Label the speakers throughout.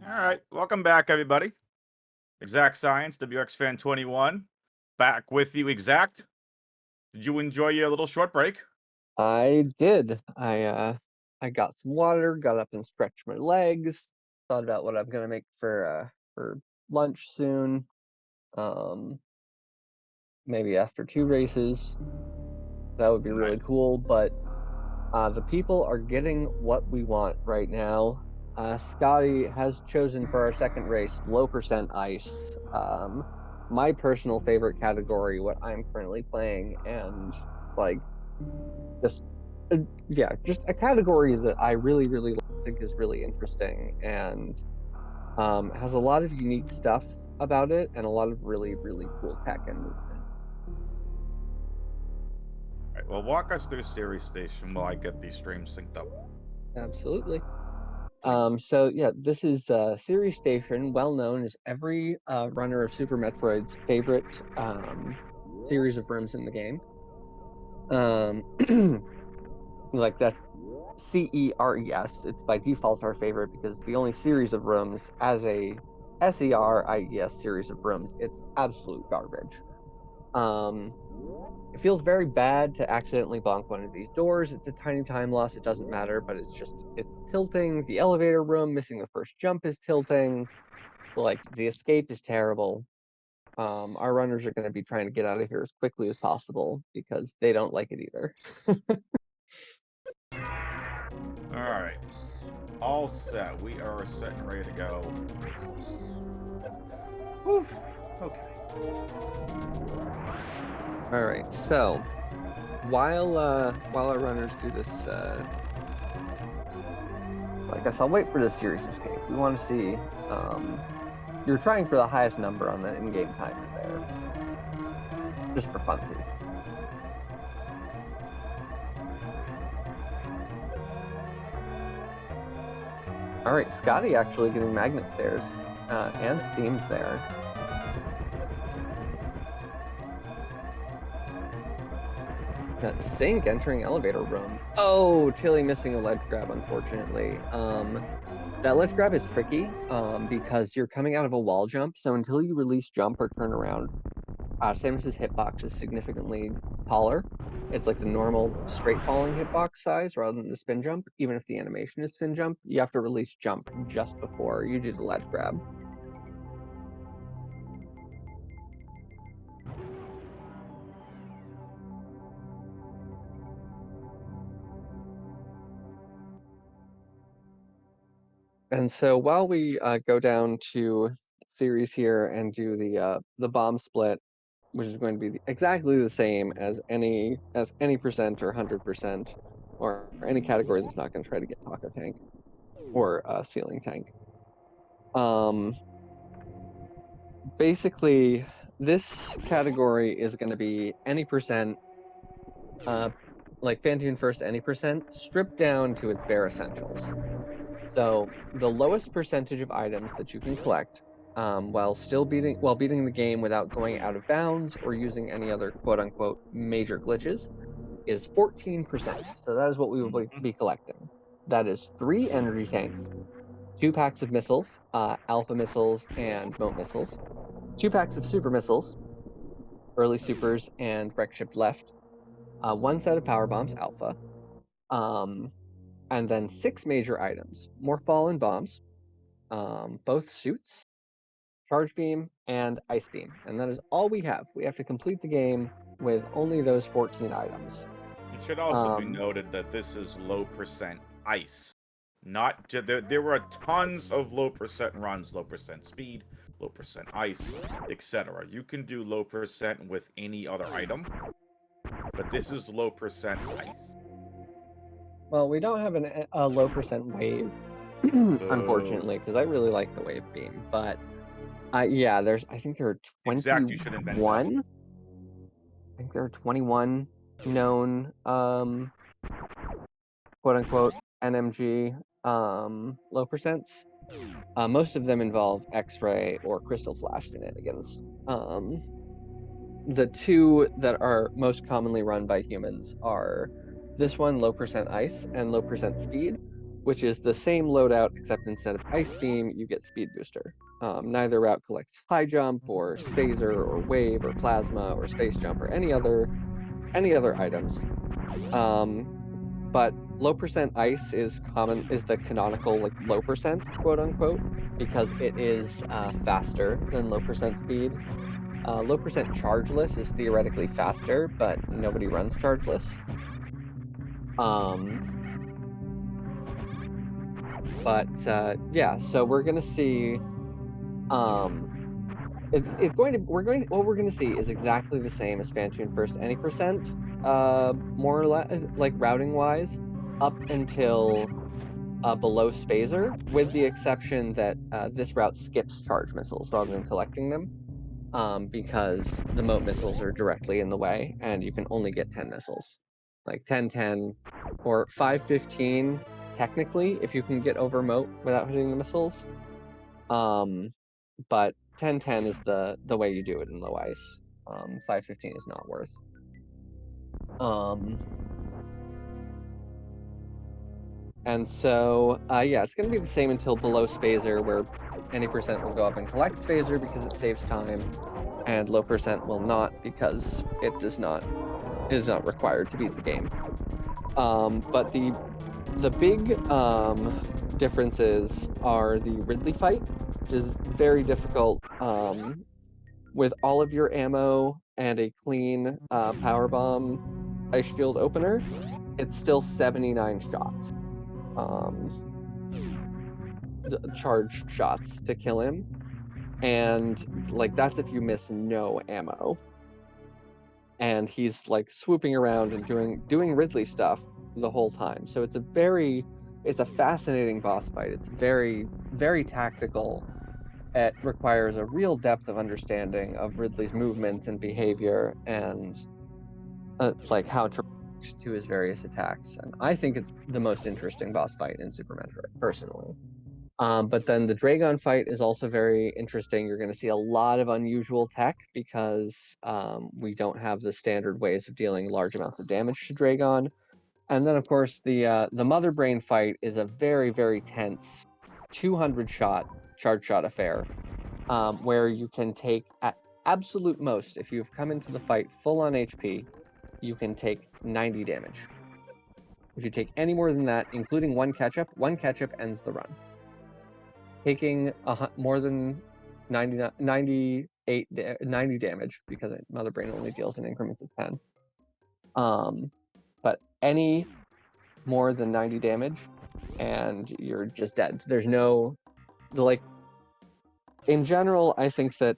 Speaker 1: All right, welcome back, everybody. Exact Science, WX Fan 21, back with you. Exact. Did you enjoy your little short break?
Speaker 2: I did. I got some water, got up and stretched my legs, thought about what I'm gonna make for lunch soon. Um, Maybe after 2 races. That would be really
Speaker 1: Nice.
Speaker 2: cool, but the people are getting what we want right now. Scotty has chosen for our second race low percent ice. My personal favorite category, what I'm currently playing, and like just yeah, just a category that I really think is really interesting and has a lot of unique stuff about it and a lot of really cool tech and movement.
Speaker 1: All right, well, walk us through Series Station while I get these streams synced up,
Speaker 2: Absolutely.
Speaker 1: please.
Speaker 2: So yeah, this is Series Station, well known as every runner of Super Metroid's favorite series of rooms in the game. Um, like that's CERES. It's by default our favorite because it's the only series of rooms as a SERIES series of rooms. It's absolute garbage. Um, it feels very bad to accidentally bonk one of these doors. It's a tiny time loss. It doesn't matter, but it's tilting. The elevator room missing the first jump is tilting. So like the escape is terrible. Our runners are going to be trying to get out of here as quickly as possible because they don't like it either.
Speaker 1: All right, all set. We are set and ready to go. Whew. Okay.
Speaker 2: All right, so while our runners do this, I guess I'll wait for the series escape. We want to see. You're trying for the highest number on the in-game timer there, just for funsies. All right, Scotty actually getting magnet stairs and steamed there. Got Sink entering elevator room. Oh, Tilly missing a ledge grab, unfortunately. That ledge grab is tricky because you're coming out of a wall jump, so until you release jump or turn around, Samus's hitbox is significantly taller. It's like the normal straight falling hitbox size rather than the spin jump. Even if the animation is spin jump, you have to release jump just before you do the ledge grab. And so while we go down to series here and do the bomb split, which is going to be exactly the same as any percent or 100% or any category that's not going to try to get taco tank or ceiling tank. Um, Basically, this category is going to be any percent, uh, like Fantune first any percent, stripped down to its bare essentials. So the lowest percentage of items that you can collect, while beating the game without going out of bounds or using any other quote unquote major glitches, is 14%. So that is what we will
Speaker 1: Mhm.
Speaker 2: be collecting. That is 3 energy tanks, 2 packs of missiles, alpha missiles and moat missiles, 2 packs of super missiles, early supers and wreck shipped left, 1 set of power bombs, alpha, um, and then 6 major items, more fallen bombs, both suits, charge beam, and ice beam. And that is all we have. We have to complete the game with only those 14 items.
Speaker 1: It should also be
Speaker 2: Um,
Speaker 1: noted that this is low percent ice. Not there were tons of low percent runs, low percent speed, low percent ice, etc. You can do low percent with any other item, but this is low percent ice.
Speaker 2: well, we don't have a low percent wave,
Speaker 1: Boo.
Speaker 2: unfortunately, because I really like the wave beam. But yeah, I think there are
Speaker 1: Exact, you should invent that.
Speaker 2: 21. I think there are 21 known quote unquote NMG low percents. Most of them involve X-ray or crystal flash shenanigans. The two that are most commonly run by humans are this one, low percent ice, and low percent speed. which is the same loadout, except instead of Ice Beam, you get Speed Booster. Neither route collects High Jump or Spazer or Wave or Plasma or Space Jump or any other items. But low percent ice is the canonical like low percent, quote unquote, because it is faster than low percent speed. Low percent chargeless is theoretically faster, but nobody runs chargeless. Yeah, so we're gonna see. It's going to what we're gonna see is exactly the same as Phantoon First Any Percent, more or less, like routing wise, up until below Spazer, with the exception that this route skips charge missiles rather than collecting them, because the moat missiles are directly in the way, and you can only get 10 missiles, like 10-10 or 5-15 technically if you can get over moat without hitting the missiles. But 10-10 is the way you do it in low ice. 5-15 is not worth. And so, yeah, it's going to be the same until below Spazer, where any percent will go up and collect Spazer because it saves time, and low percent will not because it is not required to beat the game. But the big differences are the Ridley fight, which is very difficult with all of your ammo and a clean power bomb ice shield opener. It's still 79 shots. Charge shots to kill him, and like that's if you miss no ammo, and he's like swooping around and doing Ridley stuff the whole time. So it's a fascinating boss fight. It's very, very tactical. It requires a real depth of understanding of Ridley's movements and behavior, and like how to react to his various attacks. And I think it's the most interesting boss fight in Super Metroid, personally. But then the Dragon fight is also very interesting. You're going to see a lot of unusual tech because we don't have the standard ways of dealing large amounts of damage to Dragon. And then, of course, the Mother Brain fight is a very, very tense 200 shot charge shot affair, where you can take at absolute most, if you've come into the fight full on HP, you can take 90 damage. If you take any more than that, including one catch up ends the run. Taking more than 90 damage, because Mother Brain only deals in increments of 10. But any more than 90 damage, and you're just dead. There's no, like, in general, I think that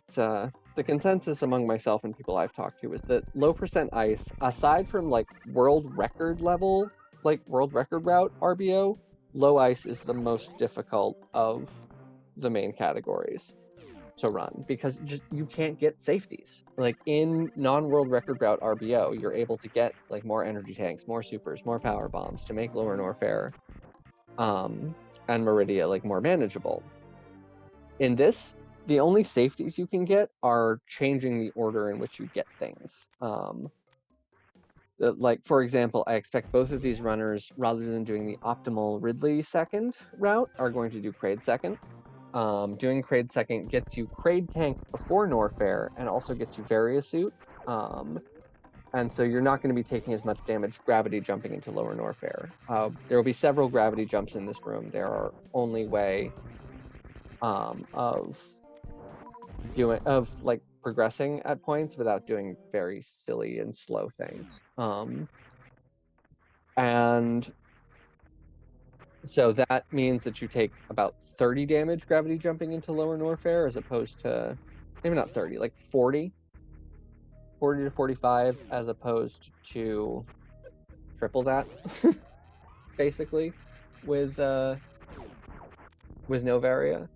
Speaker 2: the consensus among myself and people I've talked to is that low percent ice, aside from like world record level, like world record route RBO, low ice is the most difficult of the main categories to run, because just you can't get safeties. Like in non-world record route RBO, you're able to get like more energy tanks, more supers, more power bombs to make Lower Norfair and Meridia like more manageable. In this, the only safeties you can get are changing the order in which you get things. Like, for example, I expect both of these runners, rather than doing the optimal Ridley second route, are going to do Kraid second. Doing Kraid second gets you Kraid tank before Norfair and also gets you Variasuit. And so you're not going to be taking as much damage gravity jumping into Lower Norfair. There will be several gravity jumps in this room. There are only way of like progressing at points without doing very silly and slow things. And so that means that you take about 30 damage gravity jumping into Lower Norfair, as opposed to, maybe not 30, like 40 to 45, as opposed to triple that, basically, with Novaria.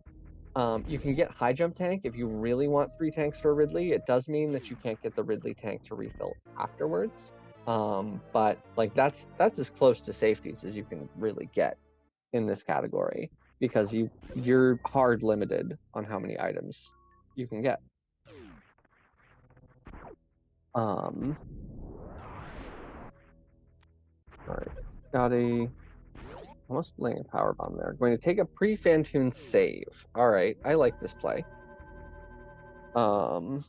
Speaker 2: You can get High Jump Tank if you really want 3 tanks for Ridley. It does mean that you can't get the Ridley tank to refill afterwards. But like that's as close to safeties as you can really get in this category, because you're hard limited on how many items you can get. All right, Scotty. Almost laying a power bomb there. Going to take a pre-Fantoon save. All right, I like this play. Fantoon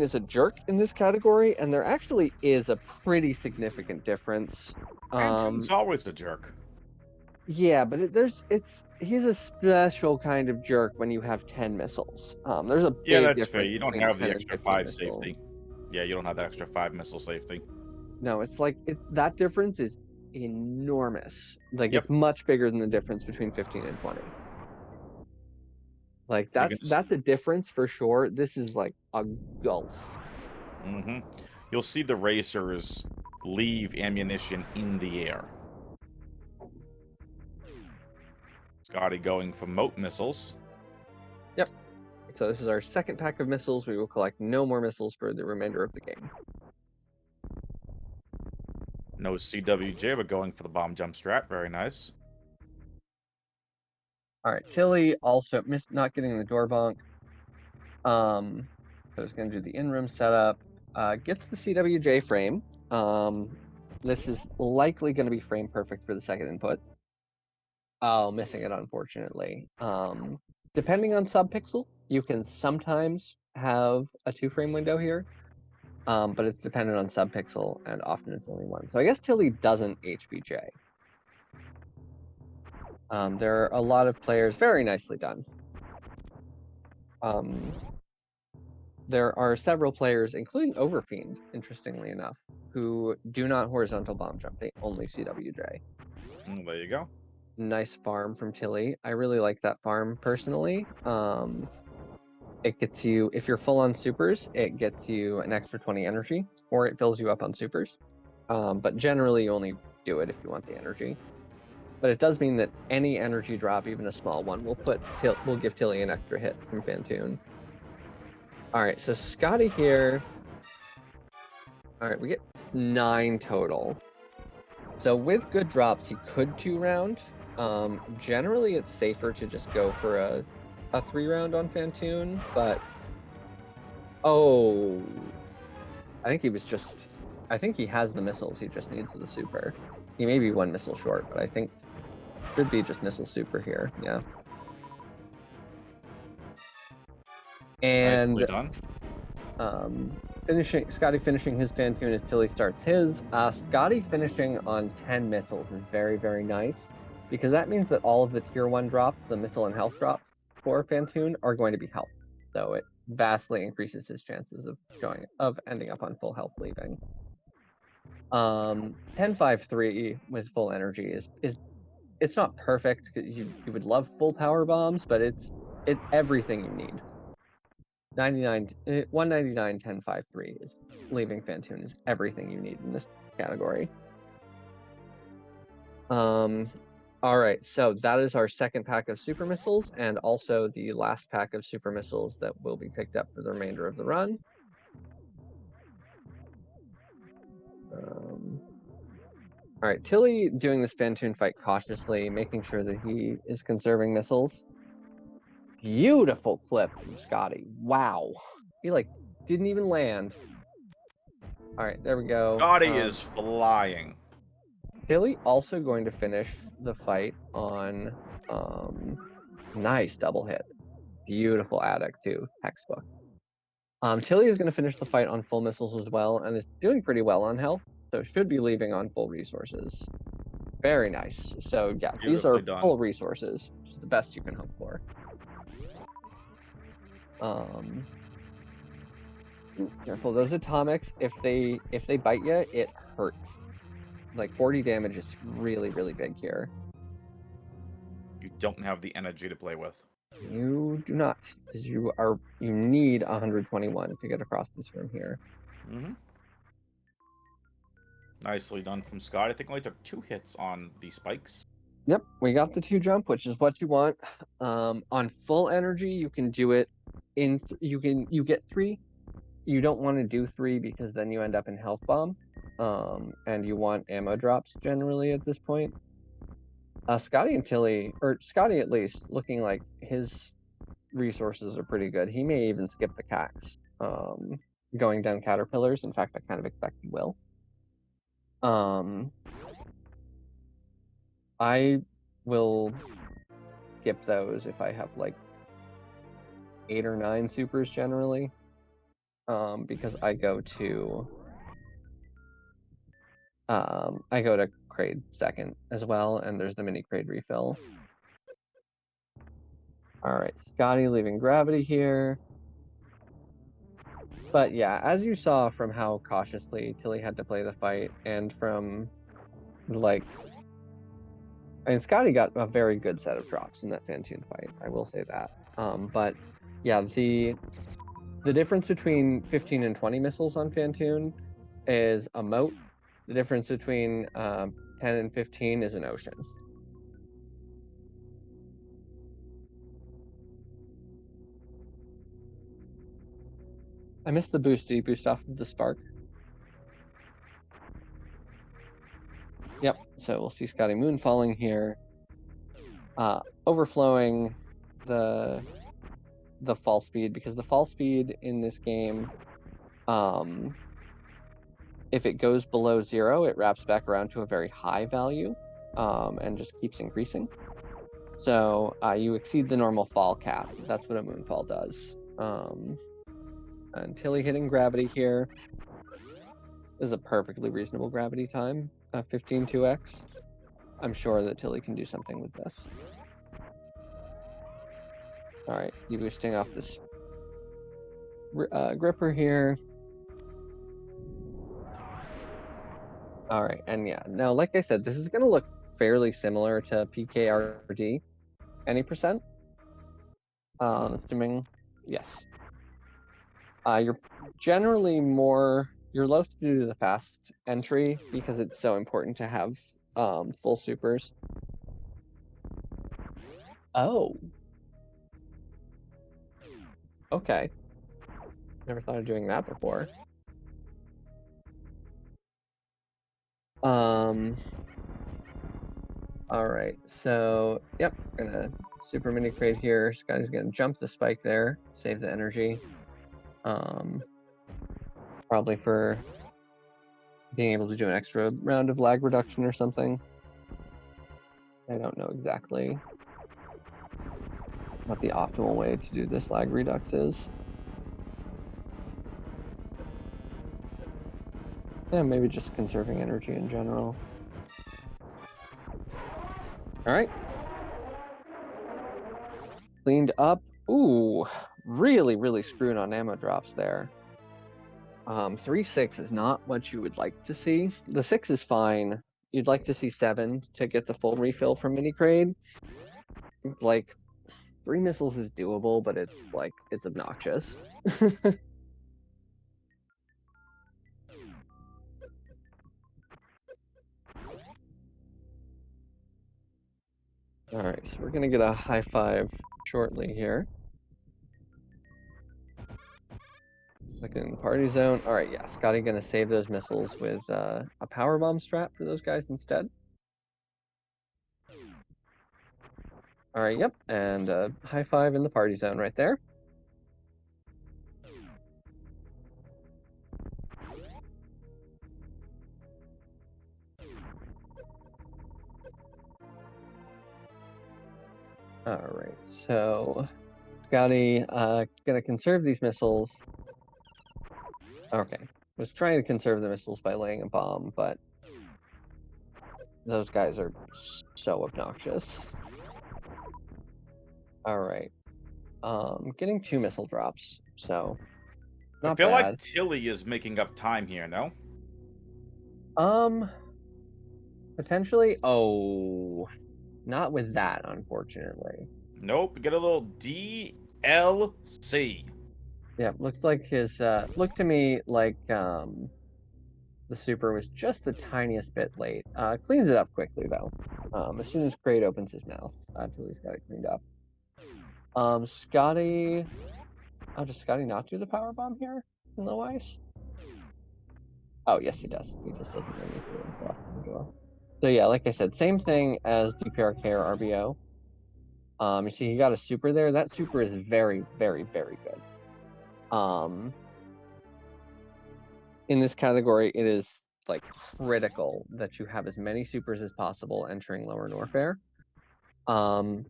Speaker 2: is a jerk in this category, and there actually is a pretty significant difference.
Speaker 1: Antoon's always a jerk.
Speaker 2: Yeah, but he's a special kind of jerk when you have 10 missiles. There's a
Speaker 1: Yeah,
Speaker 2: big
Speaker 1: that's fair.
Speaker 2: difference
Speaker 1: You don't
Speaker 2: between
Speaker 1: have
Speaker 2: 10
Speaker 1: the
Speaker 2: and
Speaker 1: extra
Speaker 2: 15
Speaker 1: 5
Speaker 2: missile.
Speaker 1: safety. Yeah, you don't have the extra 5 missile safety.
Speaker 2: No, it's that difference is enormous. Like
Speaker 1: Yep.
Speaker 2: it's much bigger than the difference between 15 and 20. Like
Speaker 1: You can
Speaker 2: that's a difference for sure. This is like a gulf.
Speaker 1: You'll see the racers leave ammunition in the air. Scotty going for moat missiles.
Speaker 2: Yep. So this is our second pack of missiles. We will collect no more missiles for the remainder of the game.
Speaker 1: No CWJ, but going for the bomb jump strat. Very nice.
Speaker 2: All right, Tilly also missed not getting the door bonk. So it's going to do the in-room setup. Gets the CWJ frame. This is likely going to be frame perfect for the second input. Oh, missing it, unfortunately. Depending on subpixel, you can sometimes have a 2-frame window here, but it's dependent on subpixel, and often it's only one. So I guess Tilly doesn't HBJ. There are a lot of players, very nicely done. There are several players, including Overfiend, interestingly enough, who do not horizontal bomb jump. They only CWJ.
Speaker 1: There you go.
Speaker 2: Nice farm from Tilly. I really like that farm personally. It gets you, if you're full on supers, it gets you an extra 20 energy, or it fills you up on supers. But generally, you only do it if you want the energy. But it does mean that any energy drop, even a small one, will give Tilly an extra hit from Fantoon. All right, so Scotty here. All right, we get 9 total. So with good drops, he could 2-round. Generally, it's safer to just go for a 3-round on Fantoon, but oh, I think he has the missiles. He just needs the super. He may be 1 missile short, but I think should be just missile super here. Yeah.
Speaker 1: Nicely
Speaker 2: And
Speaker 1: done.
Speaker 2: Scotty finishing his Fantoon as Tilly starts his. Scotty finishing on 10 missiles is very, very nice, because that means that all of the tier 1 drops, the missile and health drops for Fantoon, are going to be health. So it vastly increases his chances of ending up on full health leaving. 10-5-3 with full energy is it's not perfect, because you would love full power bombs, but it's everything you need. 199 10-5-3 is leaving Fantoon is everything you need in this category. All right, so that is our second pack of super missiles, and also the last pack of super missiles that will be picked up for the remainder of the run. All right, Tilly doing this Fantoon fight cautiously, making sure that he is conserving missiles. Beautiful clip from Scotty. Wow. He didn't even land. All right, there we go.
Speaker 1: Scotty is flying.
Speaker 2: Tilly also going to finish the fight on nice double hit. Beautiful addict too, textbook. Tilly is going to finish the fight on full missiles as well, and is doing pretty well on health, so should be leaving on full resources. Very nice. So yeah, these are full resources, which is the best you can hope for. Careful, those atomics, if they bite you, it hurts. Like 40 damage is really, really big here.
Speaker 1: You don't have the energy to play with.
Speaker 2: You do not, because you need 121 to get across this room here.
Speaker 1: Nicely done from Scott. I think only took 2 hits on the spikes.
Speaker 2: Yep, we got the 2 jump, which is what you want. On full energy, you can do it you get 3. You don't want to do 3 because then you end up in health bomb. And you want ammo drops generally at this point. Scotty and Tilly, or Scotty at least, looking like his resources are pretty good. He may even skip the cax, going down caterpillars. In fact, I kind of expect he will. I will skip those if I have like 8 or 9 supers generally. Because I go to Kraid second as well, and there's the mini Kraid refill. Alright, Scotty leaving gravity here. But yeah, as you saw from how cautiously Tilly had to play the fight, and from like, I mean, Scotty got a very good set of drops in that Fantoon fight, I will say that. But yeah, the difference between 15 and 20 missiles on Fantoon is a moat. The difference between 10 and 15 is an ocean. I missed the boost. Did he boost off of the spark? Yep, so we'll see Scotty Moon falling here. Overflowing the fall speed, because the fall speed in this game, if it goes below 0, it wraps back around to a very high value, and just keeps increasing. So you exceed the normal fall cap. That's what a moonfall does. And Tilly hitting gravity here. This is a perfectly reasonable gravity time, 15-2x. I'm sure that Tilly can do something with this. All right, boosting off this gripper here. All right, and yeah, now like I said, this is going to look fairly similar to PKRD. Any percent? Assuming yes. You're generally you're loath to do the fast entry because it's so important to have full supers. Oh. Okay. Never thought of doing that before. Alright, so yep, gonna super mini crate here. Scotty's gonna jump the spike there, save the energy. Probably for being able to do an extra round of lag reduction or something. I don't know exactly what the optimal way to do this lag redux is. Yeah, maybe just conserving energy in general. Alright. Cleaned up. Ooh, really screwed on ammo drops there. 3-6 is not what you would like to see. The 6 is fine. You'd like to see 7 to get the full refill from mini crate. Like, 3 missiles is doable, but it's obnoxious. Alright, so we're gonna get a high 5 shortly here. Second in the party zone. Alright, yeah, Scotty gonna save those missiles with a power bomb strap for those guys instead. Alright, yep, and high 5 in the party zone right there. Alright, so Scotty gonna conserve these missiles. Okay, was trying to conserve the missiles by laying a bomb, but those guys are so obnoxious. Alright, getting 2 missile drops, so not
Speaker 1: I feel
Speaker 2: bad.
Speaker 1: like Tilly is making up time here, no?
Speaker 2: Potentially. Oh, not with that, unfortunately.
Speaker 1: Nope, get a little DLC.
Speaker 2: Yeah, looks like his looked to me like the super was just the tiniest bit late. Cleans it up quickly though. As soon as Kraid opens his mouth, Tilly's got it cleaned up. Scotty. Oh, does Scotty not do the power bomb here in low ice? Oh, yes, he does. He just doesn't really go off the door. So yeah, like I said, same thing as DPRK or RBO. You see, he got a super there. That super is very good. In this category, it is like critical that you have as many supers as possible entering Lower Norfair.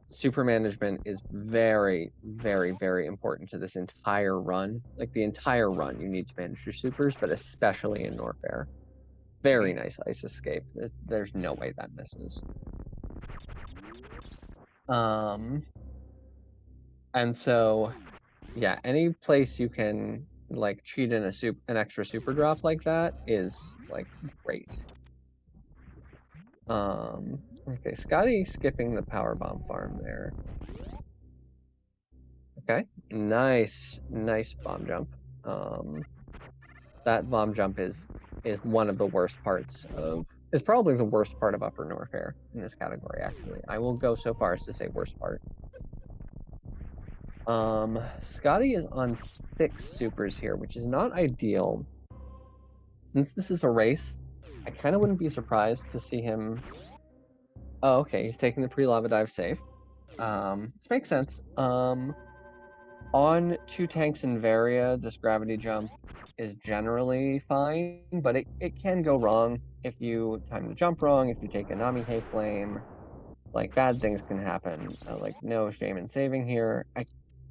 Speaker 2: Super management is very, very, very important to this entire run. Like the entire run, you need to manage your supers, but especially in Norfair. Very nice ice escape. There's no way that misses. And so, yeah, any place you can like cheat in an extra super drop like that is like great. Okay, Scotty skipping the power bomb farm there. Okay, nice bomb jump. That bomb jump is one of the worst parts of is probably the worst part of Upper Norfair in this category. Actually, I will go so far as to say worst part. Scotty is on 6 supers here, which is not ideal. Since this is a race, I kind of wouldn't be surprised to see him. Oh, okay, he's taking the pre-lava dive safe. This makes sense. On 2 tanks in Varia, this gravity jump is generally fine, but it can go wrong if you time the jump wrong, if you take a Nami flame. Like, bad things can happen. Like, no shame in saving here. I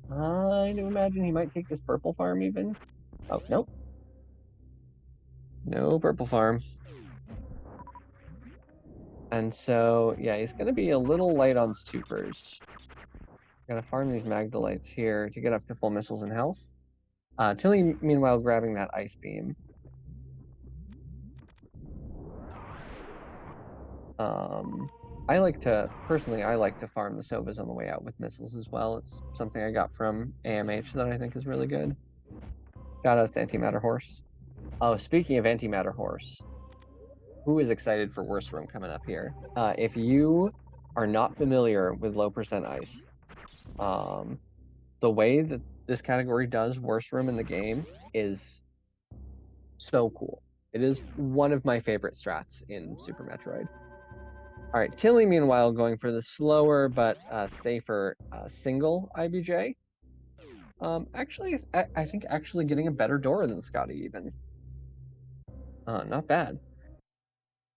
Speaker 2: kind of imagine he might take this purple farm even. Oh, nope. No purple farm. And so, yeah, he's going to be a little light on supers. Gonna farm these Magdalites here to get up to full missiles and health. Tilly, meanwhile, grabbing that ice beam. I like to farm the Sovas on the way out with missiles as well. It's something I got from AMH that I think is really good. Shout out to Antimatter Horse. Oh, speaking of Antimatter Horse, who is excited for Worst Room coming up here? If you are not familiar with low percent ice, the way that this category does Worst Room in the game is so cool. It is one of my favorite strats in Super Metroid. All right, Tilly, meanwhile, going for the slower but safer single IBJ. Actually, I think actually getting a better Dora than Scotty even. Not bad.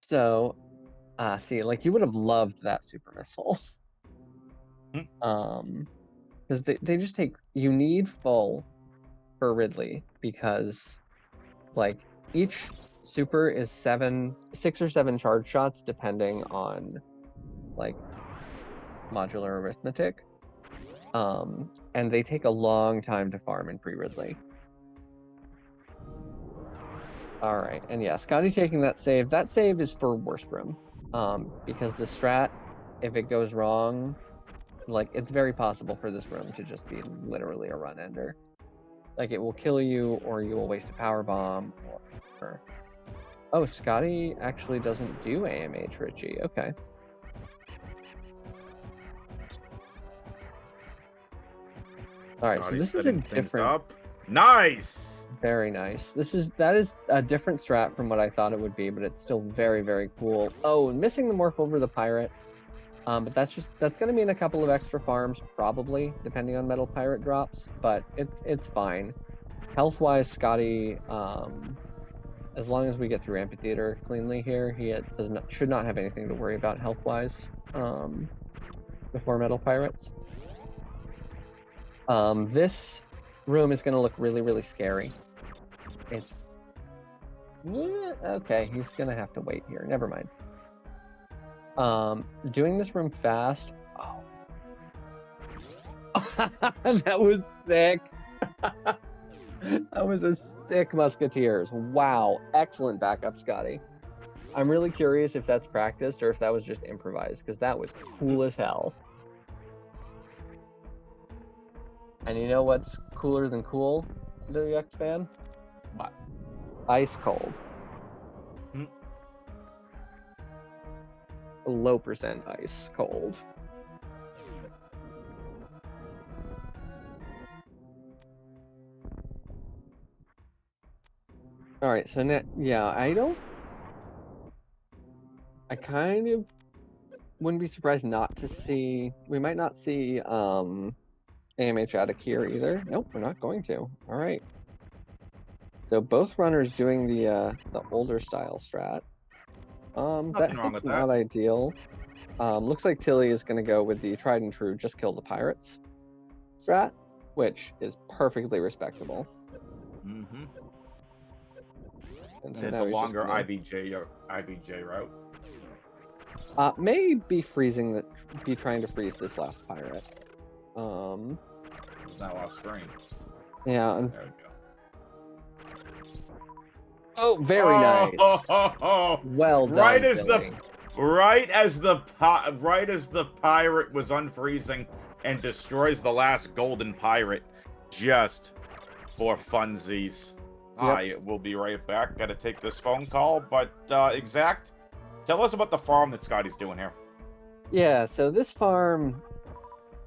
Speaker 2: So, see, like you would have loved that super missile. Because they just take, you need full for Ridley because like each super is 6 or 7 charge shots depending on like modular arithmetic. And they take a long time to farm in pre-Ridley. All right, and yeah, Scotty taking that save. That save is for Worst Room. Because the strat, if it goes wrong, like it's very possible for this room to just be literally a run ender. Like it will kill you, or you will waste a power bomb, or oh, Scotty actually doesn't do AMH Richie. Okay. All right, so this is a different.
Speaker 1: Nice.
Speaker 2: Very nice. That is a different strat from what I thought it would be, but it's still very, very cool. Oh, missing the morph over the pirate. But that's gonna mean a couple of extra farms, probably, depending on metal pirate drops. But it's fine. Health-wise, Scotty, as long as we get through amphitheater cleanly here, he should not have anything to worry about health-wise before metal pirates. This room is gonna look really, really scary. Okay, he's gonna have to wait here. Never mind. Doing this room fast. Oh. That was sick. That was a sick Musketeers. Wow. Excellent backup, Scotty. I'm really curious if that's practiced or if that was just improvised, because that was cool as hell. And you know what's cooler than cool, WX fan?
Speaker 1: What?
Speaker 2: Ice cold. Low percent ice cold. All right, so yeah, I kind of wouldn't be surprised not to see. We might not see AMH out of here either. Nope, we're not going to. All right. So both runners doing the older style strat. That
Speaker 1: Nothing wrong
Speaker 2: hit's
Speaker 1: with that.
Speaker 2: not ideal. Looks like Tilly is gonna go with the tried and true just kill the pirates strat, which is perfectly respectable.
Speaker 1: Mm-hmm.
Speaker 2: And
Speaker 1: And
Speaker 2: so
Speaker 1: hit
Speaker 2: now
Speaker 1: the
Speaker 2: he's just
Speaker 1: longer
Speaker 2: gonna
Speaker 1: IBJ route.
Speaker 2: may be be trying to freeze this last pirate.
Speaker 1: It's now off screen.
Speaker 2: Yeah, and
Speaker 1: There we go.
Speaker 2: oh, very nice.
Speaker 1: Oh,
Speaker 2: Well
Speaker 1: right
Speaker 2: done,
Speaker 1: as
Speaker 2: Tilly.
Speaker 1: right as the pirate was unfreezing and destroys the last golden pirate, just for funsies.
Speaker 2: Yep.
Speaker 1: I will be right back. Gotta take this phone call, but Exact, tell us about the farm that Scotty's doing here.
Speaker 2: Yeah, so this farm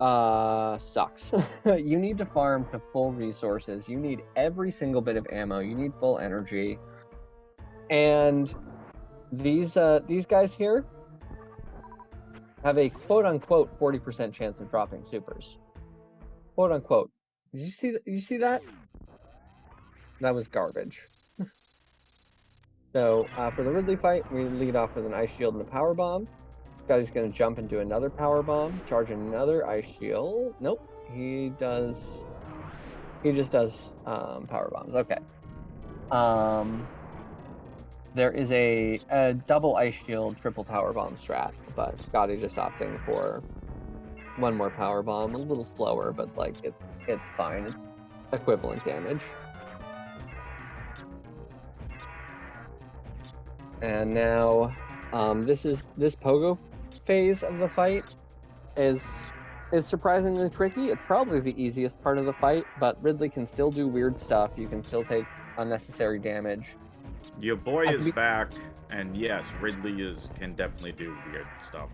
Speaker 2: sucks. You need to farm to full resources. You need every single bit of ammo. You need full energy. And these guys here have a quote unquote 40% chance of dropping supers. Quote unquote. Did you see that? That was garbage. So for the Ridley fight, we lead off with an ice shield and a power bomb. Scotty's gonna jump into another power bomb, charge another ice shield. Nope, he does. He just does power bombs. Okay. There is a double ice shield, triple power bomb strat, but Scotty just opting for one more power bomb, a little slower, but like it's fine. It's equivalent damage. And now, this pogo phase of the fight is surprisingly tricky. It's probably the easiest part of the fight, but Ridley can still do weird stuff. You can still take unnecessary damage.
Speaker 1: Your boy is back, and yes, Ridley can definitely do weird stuff.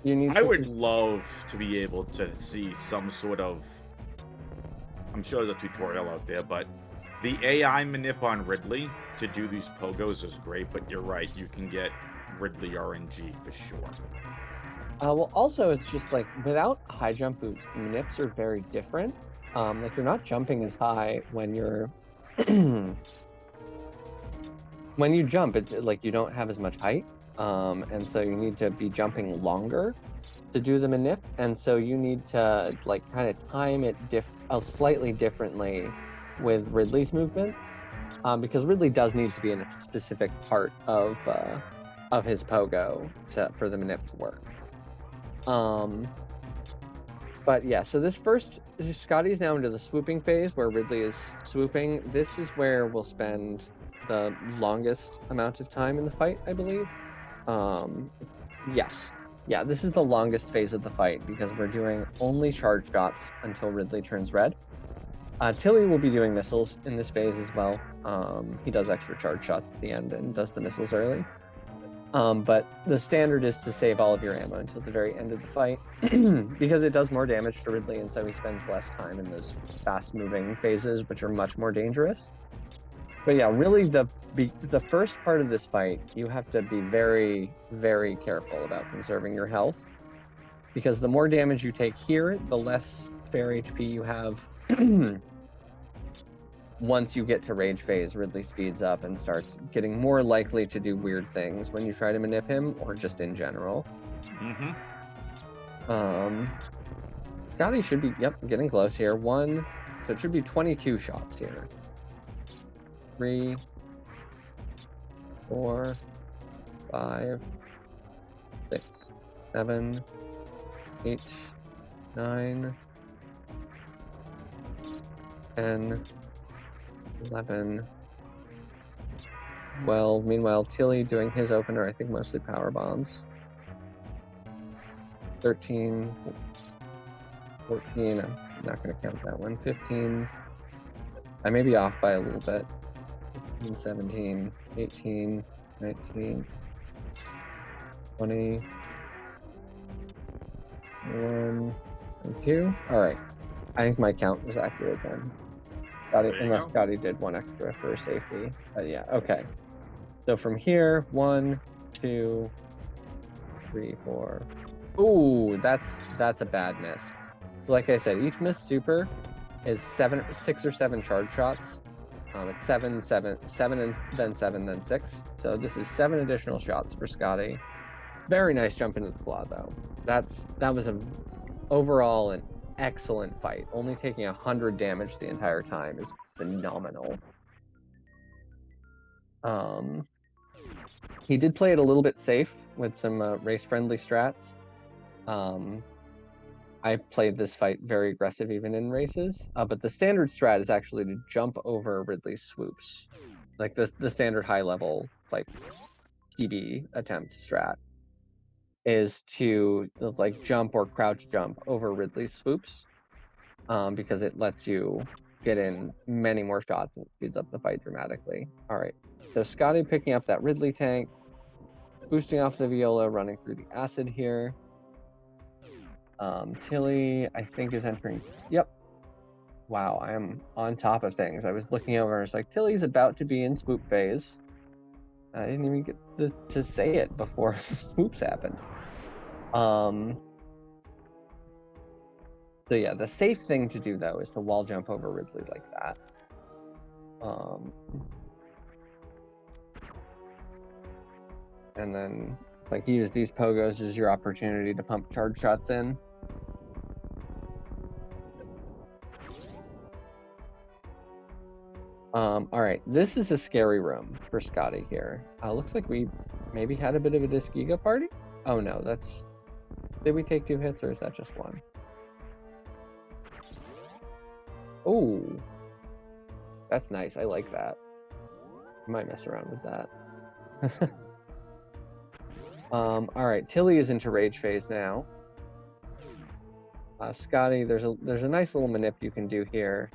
Speaker 1: I would love to be able to see some sort of. I'm sure there's a tutorial out there, but the AI manip on Ridley to do these pogos is great. But you're right, you can get Ridley RNG for sure.
Speaker 2: Well, also, it's just like without high jump boots, the manips are very different. Like you're not jumping as high when you're when you jump. It's like you don't have as much height, and so you need to be jumping longer to do the manip, and so you need to like kind of time it slightly differently with Ridley's movement, because Ridley does need to be in a specific part of his pogo for the manip to work. But yeah, so Scotty's now into the swooping phase where Ridley is swooping. This is where we'll spend the longest amount of time in the fight, I believe. Yes. Yeah, this is the longest phase of the fight because we're doing only charge shots until Ridley turns red. Tilly will be doing missiles in this phase as well. He does extra charge shots at the end and does the missiles early. But the standard is to save all of your ammo until the very end of the fight because it does more damage to Ridley, and so he spends less time in those fast-moving phases, which are much more dangerous. But yeah, really the first part of this fight, you have to be very, very careful about conserving your health because the more damage you take here, the less spare HP you have. Once you get to rage phase, Ridley speeds up and starts getting more likely to do weird things when you try to manip him, or just in general.
Speaker 1: Mm-hmm.
Speaker 2: Scotty should be, getting close here. So it should be 22 shots here. 3, 4, 5, 6, 7, 8, 9, 10, 11, 12. Meanwhile, Tilly doing his opener, I think mostly power bombs. 13, 14. I'm not going to count that one. 15. I may be off by a little bit. 16, 17, 18, 19, 20, 21, 22. All right. I think my count was accurate then. Unless Scotty did one extra for safety. But yeah, okay. So from here, 1, 2, 3, 4. Ooh, that's a bad miss. So like I said, each missed super is 6 or 7 charge shots. It's 7, 7, 7, and then 7, then 6. So this is 7 additional shots for Scotty. Very nice jump into the claw, though. That was overall an excellent fight. Only taking 100 damage the entire time is phenomenal. He did play it a little bit safe with some race-friendly strats. I played this fight very aggressive even in races, but the standard strat is actually to jump over Ridley's swoops. Like the standard high level like PB attempt strat is to like jump or crouch jump over Ridley's swoops, because it lets you get in many more shots and it speeds up the fight dramatically. All right, so Scotty picking up that Ridley tank, boosting off the Viola, running through the acid here. Tilly, I think, is entering. Yep. Wow, I am on top of things. I was looking over and it's like, Tilly's about to be in swoop phase. I didn't even get to say it before swoops happened. So yeah, the safe thing to do, though, is to wall jump over Ridley like that. And then, like, use these pogos as your opportunity to pump charge shots in. All right, this is a scary room for Scotty here. Looks like we maybe had a bit of a Disgiga party. Oh no, that's... Did we take 2 hits or is that just 1? Oh, that's nice. I like that. I might mess around with that. All right, Tilly is into rage phase now. Scotty, there's a nice little manip you can do here.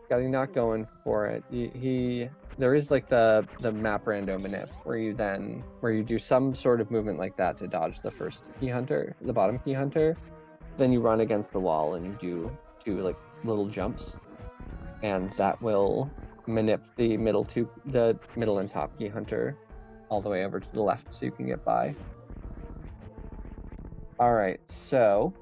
Speaker 2: Scotty not going for it. There is like the map rando manip where you do some sort of movement like that to dodge the first key hunter, the bottom key hunter. Then you run against the wall and you do like little jumps, and that will manip the middle and top key hunter all the way over to the left so you can get by. All right, so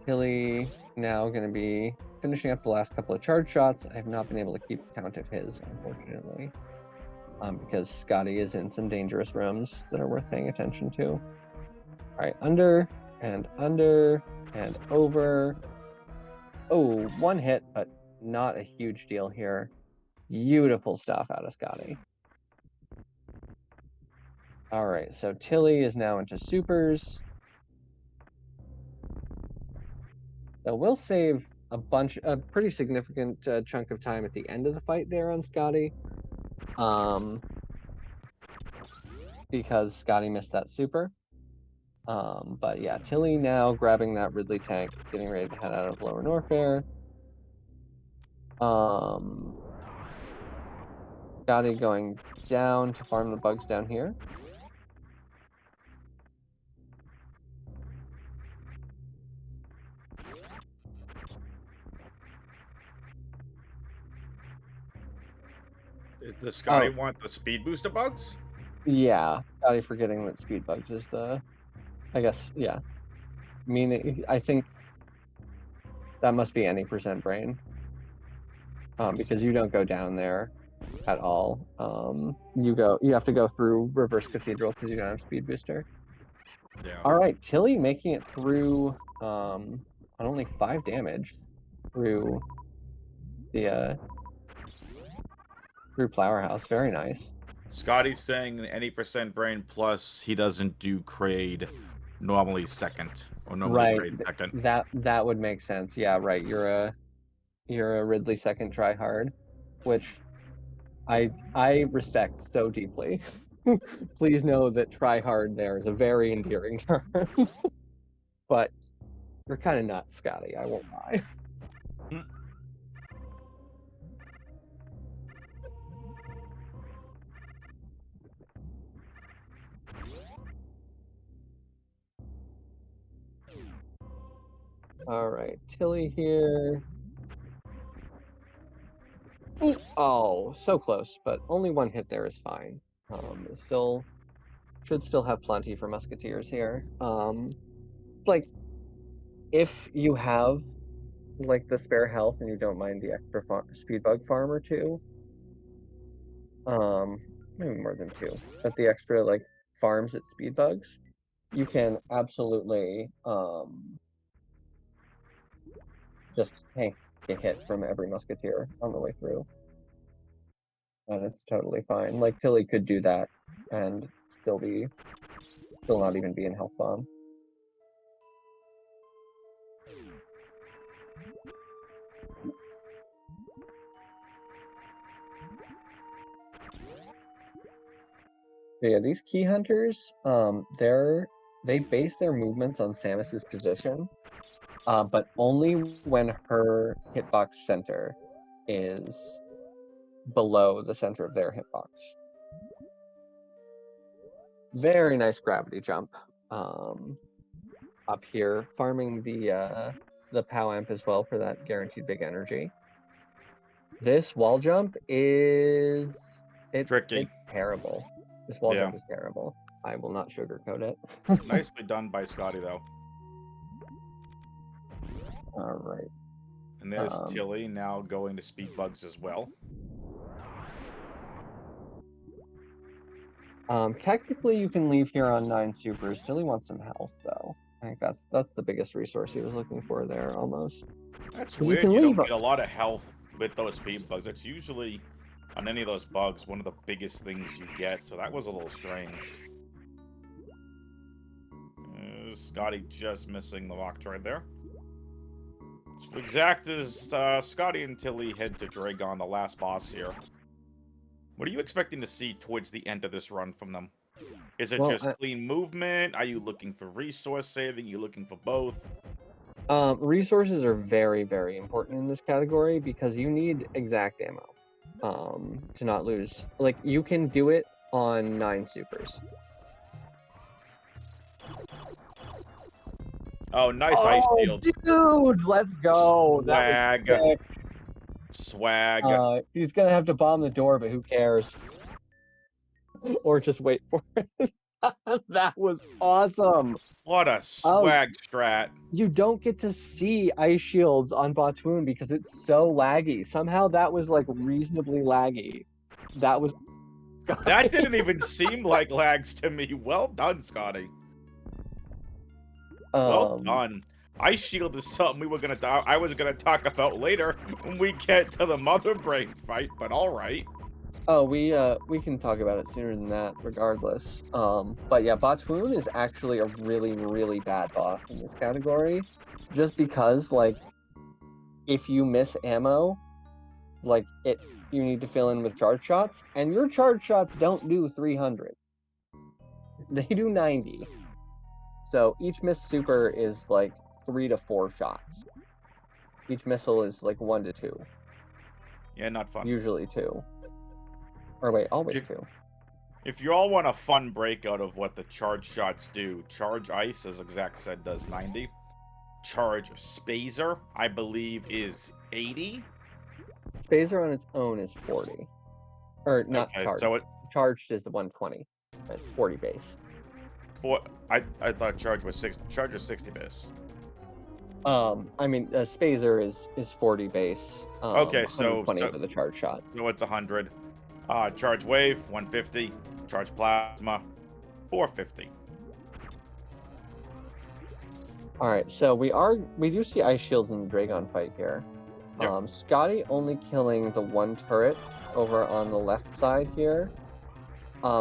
Speaker 2: Tilly now going to be finishing up the last couple of charge shots. I have not been able to keep count of his, unfortunately, because Scotty is in some dangerous rooms that are worth paying attention to. All right, under and over. Oh, 1 hit, but not a huge deal here. Beautiful stuff out of Scotty. All right, so Tilly is now into supers. So we'll save a pretty significant chunk of time at the end of the fight there on Scotty, because Scotty missed that super. But yeah, Tilly now grabbing that Ridley tank, getting ready to head out of Lower Norfair. Scotty going down to farm the bugs down here.
Speaker 1: Does Scotty want the speed booster bugs?
Speaker 2: Yeah, Scotty forgetting that speed bugs is I guess, yeah. I mean, I think that must be any percent brain, because you don't go down there at all. You have to go through Reverse Cathedral because you don't have speed booster.
Speaker 1: Yeah.
Speaker 2: All right, Tilly making it through on only 5 damage through the through Flower House. Very nice.
Speaker 1: Scotty's saying any percent brain plus he doesn't do Kraid normally second or normally
Speaker 2: Right,
Speaker 1: Kraid second.
Speaker 2: that would make sense. Yeah, right. You're a Ridley second try hard, which I respect so deeply. Please know that try hard there is a very endearing term. But you're kind of nuts, Scotty. I won't lie. All right, Tilly here. Ooh, oh, so close, but only 1 hit there is fine. Should still have plenty for Musketeers here. Like, if you have like the spare health and you don't mind the extra speed bug farm or two, maybe more than two, but the extra like farms at speed bugs, you can absolutely just tank a hit from every musketeer on the way through, and it's totally fine. Like Tilly could do that and still not even be in health bomb. But yeah, these key hunters, they base their movements on Samus's position, but only when her hitbox center is below the center of their hitbox. Very nice gravity jump up here, farming the POW amp as well for that guaranteed big energy. This wall jump is
Speaker 1: Tricky.
Speaker 2: It's terrible. This wall jump is terrible. I will not sugarcoat it.
Speaker 1: Nicely done by Scotty, though.
Speaker 2: All right.
Speaker 1: And there's Tilly now going to speed bugs as well.
Speaker 2: Technically, you can leave here on 9 supers. Tilly wants some health, though. I think that's the biggest resource he was looking for there, almost.
Speaker 1: That's weird. You don't get a lot of health with those speed bugs. It's usually, on any of those bugs, one of the biggest things you get. So that was a little strange. Scotty just missing the Metroid there. So exact as Scotty and Tilly head to Dragon, the last boss here. What are you expecting to see towards the end of this run from them? Is it just clean movement? Are you looking for resource saving? Are you looking for both?
Speaker 2: Resources are very, very important in this category because you need exact ammo to not lose. Like, you can do it on 9 supers.
Speaker 1: Oh, nice ice shield.
Speaker 2: Dude, let's go.
Speaker 1: Swag.
Speaker 2: That was sick.
Speaker 1: Swag.
Speaker 2: He's gonna have to bomb the door, but who cares? Or just wait for it. That was awesome.
Speaker 1: What a swag strat.
Speaker 2: You don't get to see ice shields on Batoon because it's so laggy. Somehow that was like reasonably laggy. That was...
Speaker 1: That didn't even seem like lags to me. Well done, Scotty. Well done. Ice shield is something I was gonna talk about later when we get to the Mother Brain fight, but all right.
Speaker 2: Oh, we can talk about it sooner than that, regardless. But yeah, Batoon is actually a really, really bad boss in this category, just because like if you miss ammo, like you need to fill in with charge shots, and your charge shots don't do 300. They do 90. So each missed super is like 3 to 4 shots. Each missile is like 1 to 2.
Speaker 1: Yeah, not fun.
Speaker 2: Usually 2. Or wait, always 2.
Speaker 1: If you all want a fun breakout of what the charge shots do, Charge Ice, as Exact said, does 90. Charge Spazer, I believe, is 80.
Speaker 2: Spazer on its own is 40. Or not charged.
Speaker 1: So
Speaker 2: charged is 120. It's 40 base.
Speaker 1: I thought Charge was 60. Charge was 60 base.
Speaker 2: I mean, Spazer is 40 base.
Speaker 1: Okay, so
Speaker 2: 20 for the charge shot.
Speaker 1: So it's 100. Charge Wave, 150. Charge Plasma, 450.
Speaker 2: Alright, so we do see ice shields in the Dragon fight here.
Speaker 1: Yep.
Speaker 2: Scotty only killing the one turret over on the left side here.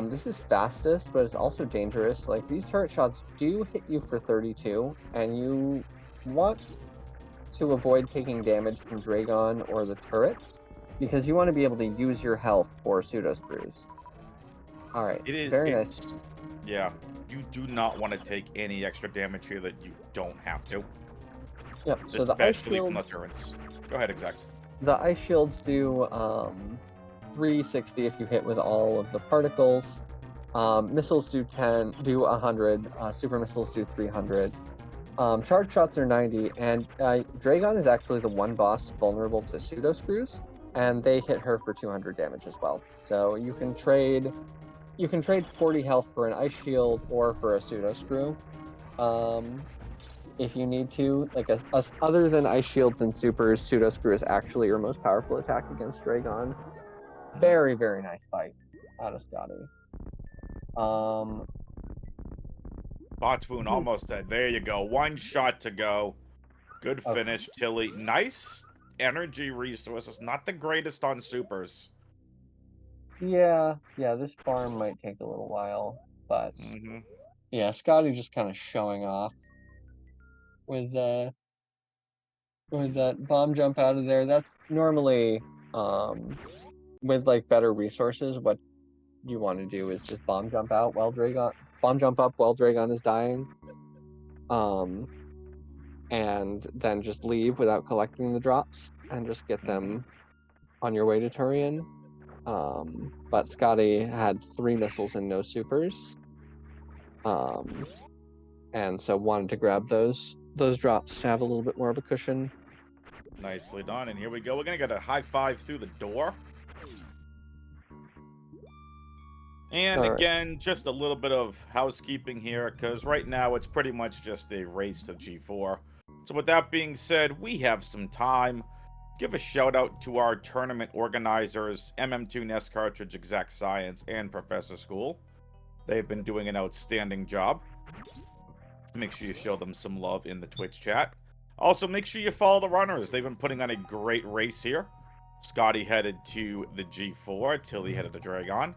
Speaker 2: This is fastest, but it's also dangerous. Like, these turret shots do hit you for 32, and you want to avoid taking damage from Dragon or the turrets, because you want to be able to use your health for pseudo screws. Alright, very nice.
Speaker 1: Yeah, you do not want to take any extra damage here that you don't have to.
Speaker 2: Yep, so the ice shields,
Speaker 1: from the turrets. Go ahead, Exact.
Speaker 2: The ice shields do 360 if you hit with all of the particles. Missiles do 100. Super missiles do 300. Charge shots are 90, and Dragon is actually the one boss vulnerable to pseudo screws, and they hit her for 200 damage as well. So you can trade 40 health for an ice shield or for a pseudo screw. if you need to. Like, other than Ice Shields and Supers, Pseudo Screw is actually your most powerful attack against Dragon. Very, very nice fight out of Scotty.
Speaker 1: Botswoon almost dead. There you go. One shot to go. Good finish, Tilly. Nice energy resources. Not the greatest on supers.
Speaker 2: Yeah, this farm might take a little while, but yeah, Scotty just kind of showing off with that bomb jump out of there. That's normally with like better resources, what you want to do is just bomb jump up while Dragon is dying. And then just leave without collecting the drops and just get them on your way to Turian. But Scotty had 3 missiles and no supers. And so wanted to grab those drops to have a little bit more of a cushion.
Speaker 1: Nicely done. And here we go. We're going to get a high five through the door. And again, just a little bit of housekeeping here, because right now it's pretty much just a race to G4. So with that being said, we have some time. Give a shout out to our tournament organizers, MM2 NES Cartridge, Exact Science, and Professor School. They've been doing an outstanding job. Make sure you show them some love in the Twitch chat. Also, make sure you follow the runners. They've been putting on a great race here. Scotty headed to the G4, Tilly headed to Dragon.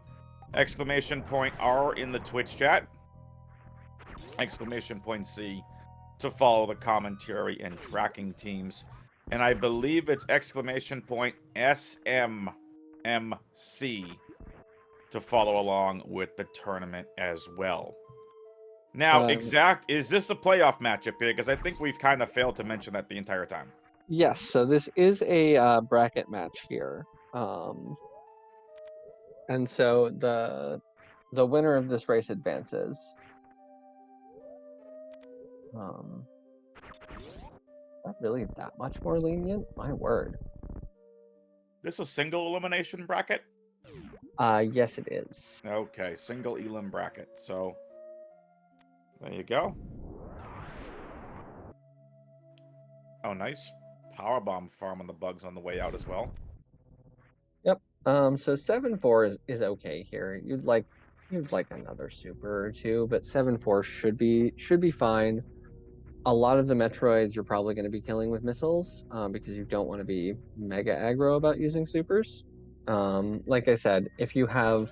Speaker 1: Exclamation point R in the Twitch chat. Exclamation point C to follow the commentary and tracking teams. And I believe it's exclamation point SMMC to follow along with the tournament as well. Now, Exact, is this a playoff matchup here? Because I think we've kind of failed to mention that the entire time.
Speaker 2: Yes, so this is a bracket match here. And so the winner of this race advances. Not really that much more lenient? My word.
Speaker 1: This a single elimination bracket?
Speaker 2: Yes it is.
Speaker 1: Okay, single elim bracket. So there you go. Oh, nice. Powerbomb farm on the bugs on the way out as well.
Speaker 2: Yep. So 7-4 is okay here. You'd like another super or two, but 7-4 should be fine. A lot of the Metroids you're probably going to be killing with missiles, because you don't want to be mega aggro about using supers. Like I said, if you have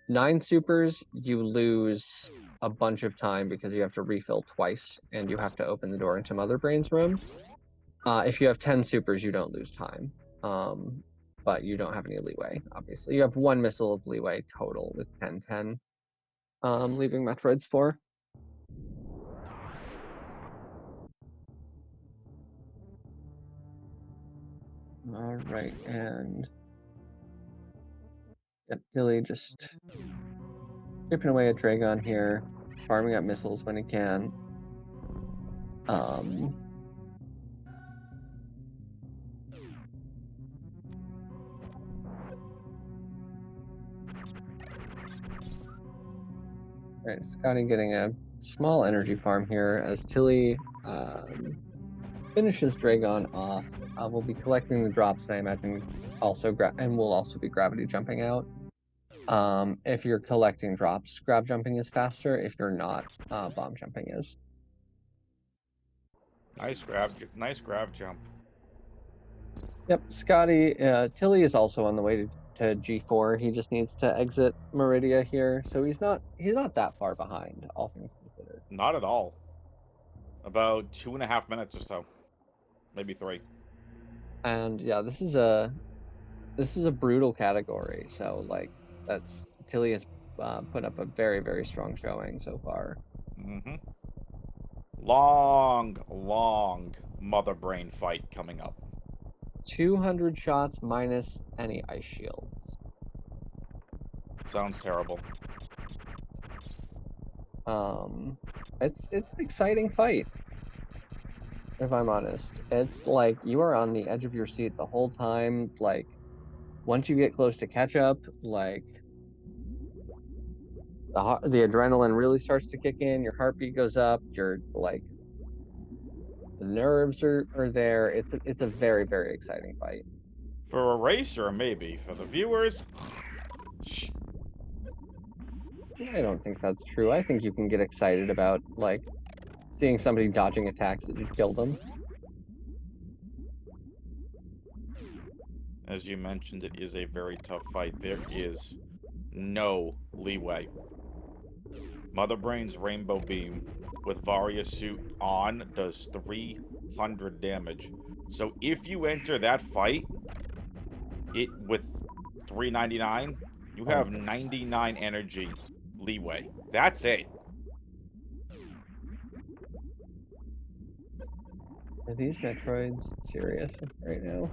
Speaker 2: 9 supers, you lose a bunch of time because you have to refill twice and you have to open the door into Mother Brain's room. If you have 10 supers, you don't lose time. But you don't have any leeway, obviously. You have 1 missile of leeway total with 10-10, leaving Metroids 4. All right, and Dilly just chipping away at Dragon here, farming up missiles when he can. Right, Scotty getting a small energy farm here as Tilly finishes Dragon off. We'll be collecting the drops, and I imagine and we'll also be gravity jumping out. If you're collecting drops, grab jumping is faster. If you're not, bomb jumping is.
Speaker 1: Nice grab jump.
Speaker 2: Yep, Scotty. Tilly is also on the way to G4. He just needs to exit Meridia here, so he's not that far behind, all things considered.
Speaker 1: Not at all. About 2.5 minutes or so, maybe 3.
Speaker 2: And yeah, this is a brutal category. So like, Tilly has put up a very, very strong showing so far.
Speaker 1: Long Mother Brain fight coming up.
Speaker 2: 200 shots minus any ice shields.
Speaker 1: Sounds terrible.
Speaker 2: It's an exciting fight, if I'm honest. It's like you are on the edge of your seat the whole time. Like, once you get close to catch up, like the adrenaline really starts to kick in. Your heartbeat goes up. You're like The nerves are there. It's a very, very exciting fight.
Speaker 1: For a racer, maybe. For the viewers, shh.
Speaker 2: I don't think that's true. I think you can get excited about like seeing somebody dodging attacks that just kill them.
Speaker 1: As you mentioned, it is a very tough fight. There is no leeway. Mother Brain's Rainbow Beam with Varia Suit on does 300 damage. So if you enter that fight it with 399, you have 99 energy leeway. That's it.
Speaker 2: Are these Metroids serious right now?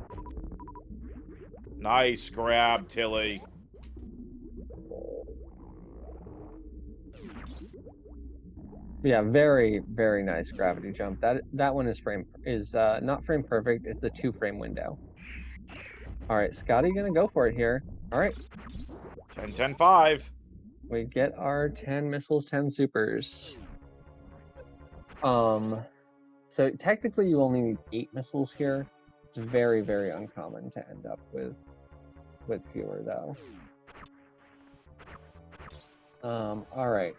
Speaker 1: Nice grab, Tilly.
Speaker 2: Yeah, very, very nice gravity jump. That one is not frame perfect. It's a 2-frame window. All right, Scotty gonna go for it here. All right,
Speaker 1: 10 10 5.
Speaker 2: we get our 10 missiles, 10 supers. So technically you only need 8 missiles here. It's very, very uncommon to end up with fewer though. All right.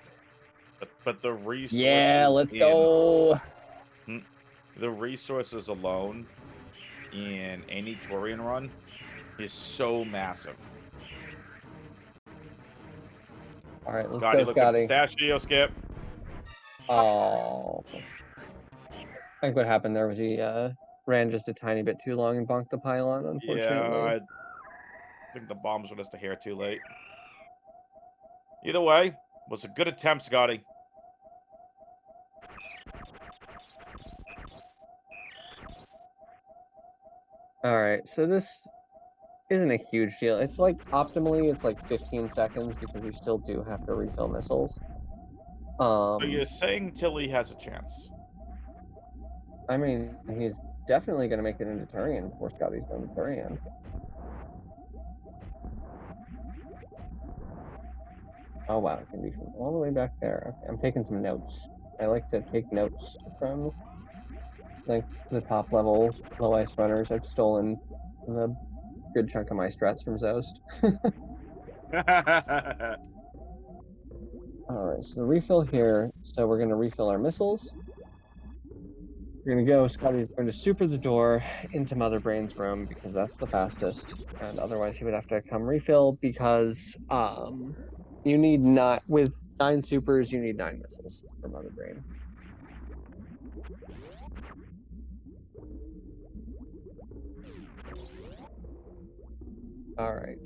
Speaker 1: But the resources
Speaker 2: Yeah, let's go.
Speaker 1: the resources alone in any Torian run is so massive.
Speaker 2: All right, let's
Speaker 1: Scotty
Speaker 2: go,
Speaker 1: looking for
Speaker 2: Scotty.
Speaker 1: pistachio skip.
Speaker 2: Oh. I think what happened there was he ran just a tiny bit too long and bonked the pylon, unfortunately.
Speaker 1: Yeah, I think the bombs were just a hair too late. Either way, was a good attempt, Scotty.
Speaker 2: All right, so this isn't a huge deal. It's like optimally, it's like 15 seconds because you still do have to refill missiles.
Speaker 1: So you're saying Tilly has a chance?
Speaker 2: I mean, he's definitely going to make it into Turian before Scotty's done with Turian. Oh wow, it can be from all the way back there. Okay, I'm taking some notes. I like to take notes from like the top level low ice runners. I've stolen the good chunk of my strats from Zoast. All right, so the refill here. So we're going to refill our missiles. We're going to go. Scotty's going to super the door into Mother Brain's room because that's the fastest. And otherwise, he would have to come refill because you need not with 9 supers. You need 9 missiles for Mother Brain. All right.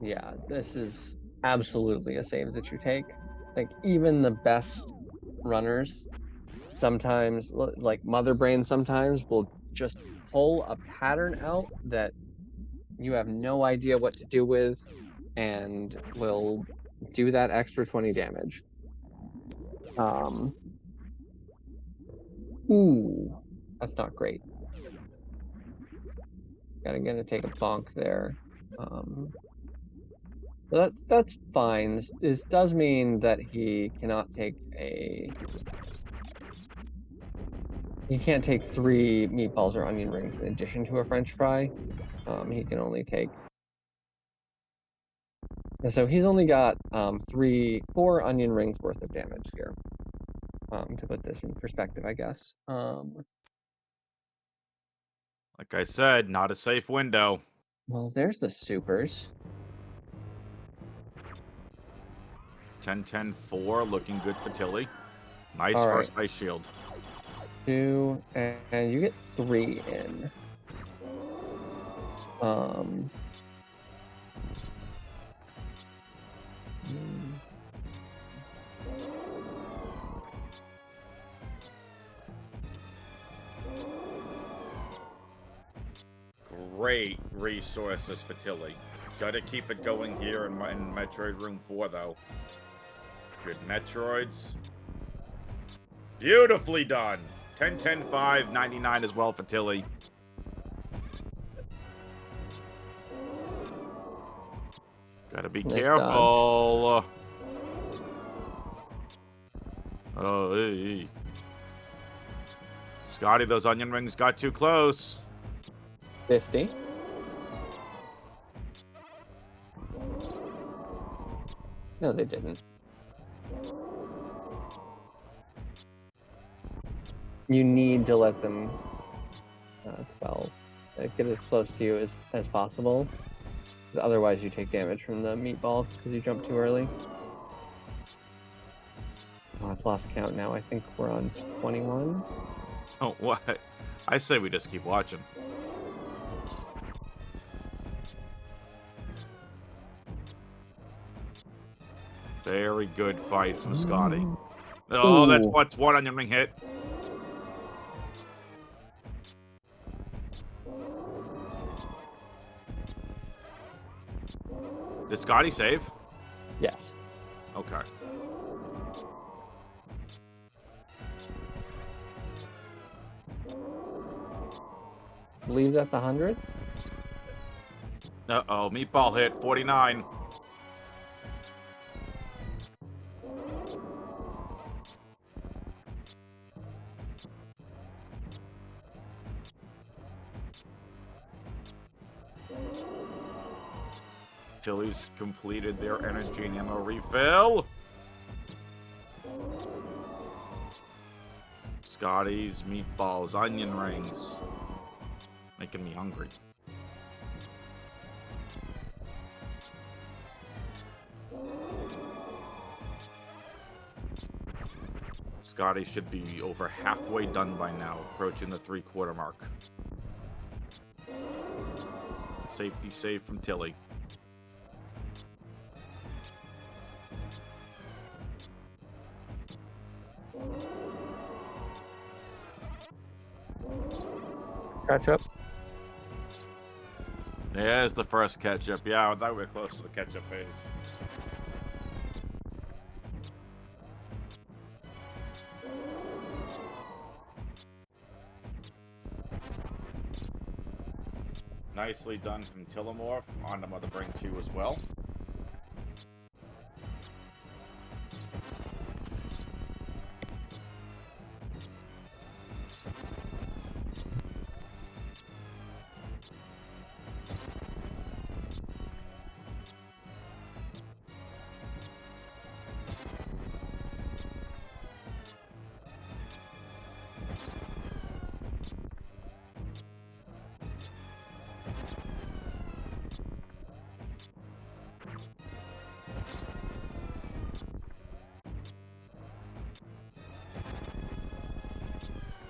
Speaker 2: Yeah, this is absolutely a save that you take. Like even the best runners sometimes like Mother Brain sometimes will just pull a pattern out that you have no idea what to do with and will do that extra 20 damage. Ooh, that's not great. Gonna take a bonk there. That's fine. This does mean that he cannot take a. He can't take 3 meatballs or onion rings in addition to a French fry. He can only take. And so he's only got 4 onion rings worth of damage here. To put this in perspective, I guess.
Speaker 1: Like I said, not a safe window.
Speaker 2: Well, there's the supers.
Speaker 1: 10 10 4, looking good for Tilly. Nice
Speaker 2: All
Speaker 1: first
Speaker 2: right.
Speaker 1: ice shield.
Speaker 2: 2, and you get 3 in.
Speaker 1: Great resources for Tilly. Gotta keep it going here in Metroid Room 4, though. Good Metroids. Beautifully done. 10 10 5, 99 as well for Tilly. Gotta be careful. Oh, hey. Scotty, those onion rings got too close.
Speaker 2: 50. No, they didn't. You need to let them 12. Get as close to you as possible. Otherwise, you take damage from the meatball because you jumped too early. Oh, I've lost count now. I think we're on 21.
Speaker 1: Oh, what? I say we just keep watching. Very good fight from Scotty. Oh, that's
Speaker 2: Ooh.
Speaker 1: what's one onion ring hit. Did Scotty save?
Speaker 2: Yes.
Speaker 1: Okay.
Speaker 2: I believe that's 100.
Speaker 1: Uh-oh, meatball hit, 49. Tilly's completed their energy and ammo refill. Scotty's meatballs, onion rings. Making me hungry. Scotty should be over halfway done by now, approaching the 3/4 mark. Safety save from Tilly.
Speaker 2: Catch up.
Speaker 1: There's the first catch-up. Yeah, I thought we were close to the catch-up phase. Nicely done from Tilimorf on the Mother Brain 2 as well.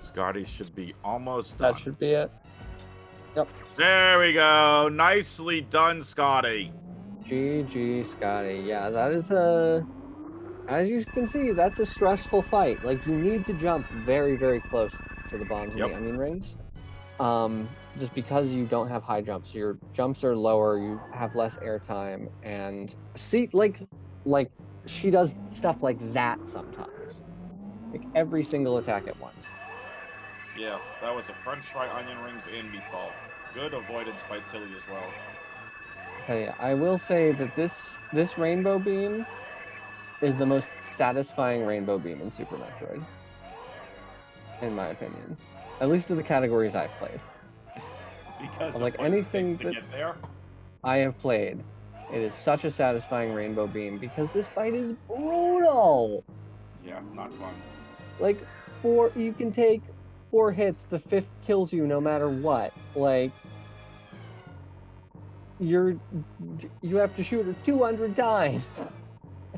Speaker 1: Scotty should be almost done.
Speaker 2: That should be it. Yep.
Speaker 1: There we go. Nicely done, Scotty.
Speaker 2: GG, Scotty. Yeah, that is as you can see, that's a stressful fight. Like, you need to jump very, very close to the bombs and the onion rings. Just because you don't have high jumps, your jumps are lower, you have less airtime, and see, like she does stuff like that sometimes. Like every single attack at once.
Speaker 1: Yeah, that was a French fry, onion rings, and meatball. Good avoidance by Tilly as well.
Speaker 2: Yeah, I will say that this rainbow beam is the most satisfying rainbow beam in Super Metroid, in my opinion. At least of the categories I've played.
Speaker 1: Because
Speaker 2: like anything that I have played, it is such a satisfying rainbow beam because this fight is brutal.
Speaker 1: Yeah, not fun.
Speaker 2: Like you can take 4 hits, the 5th kills you no matter what. Like you have to shoot her 200 times.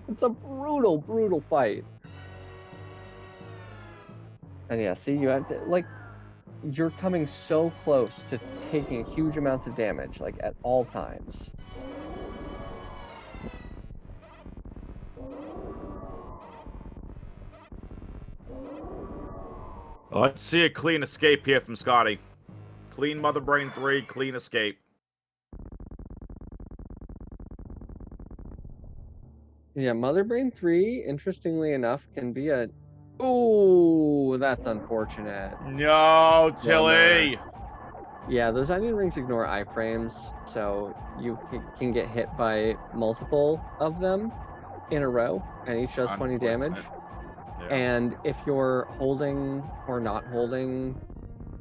Speaker 2: It's a brutal, brutal fight. And yeah, see, you have to, like, you're coming so close to taking huge amounts of damage, like, at all times.
Speaker 1: Let's see a clean escape here from Scotty. Clean Mother Brain 3, clean escape.
Speaker 2: Yeah, Mother Brain 3, interestingly enough, can be a... Ooh, that's unfortunate.
Speaker 1: No, Tilly!
Speaker 2: Yeah, those onion rings ignore iframes, so you can get hit by multiple of them in a row, and each does 20 damage.
Speaker 1: Yeah.
Speaker 2: And if you're holding or not holding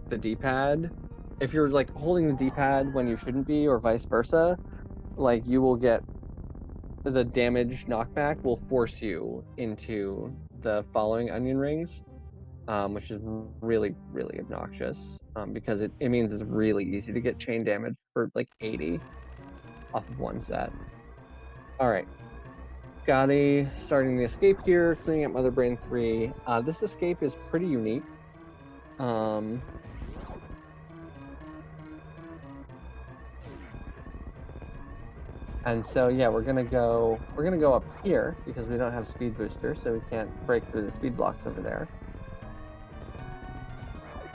Speaker 2: the D-pad, if you're like holding the D-pad when you shouldn't be, or vice versa, like you will get the damage knockback will force you into the following onion rings, which is really, really obnoxious, because it means it's really easy to get chain damage for like 80 off of one set. All right. Scotty starting the escape here, cleaning up Mother Brain 3. This escape is pretty unique. And so yeah, we're gonna go up here because we don't have speed booster, so we can't break through the speed blocks over there.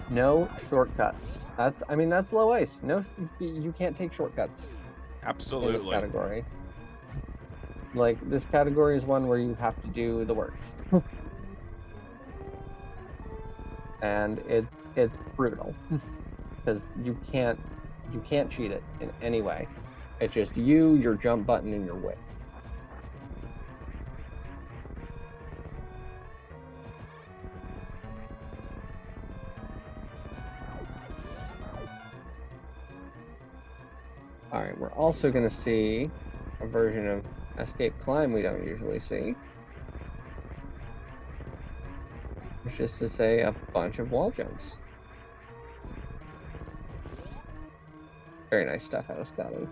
Speaker 2: No shortcuts. That's low ice. No, you can't take shortcuts in this
Speaker 1: Absolutely.
Speaker 2: category. Like, this category is one where you have to do the work. And it's brutal because you can't cheat it in any way. It's just you, your jump button, and your wits. All right, we're also going to see a version of escape climb we don't usually see, which is to say a bunch of wall jumps. Very nice stuff out of Scotty.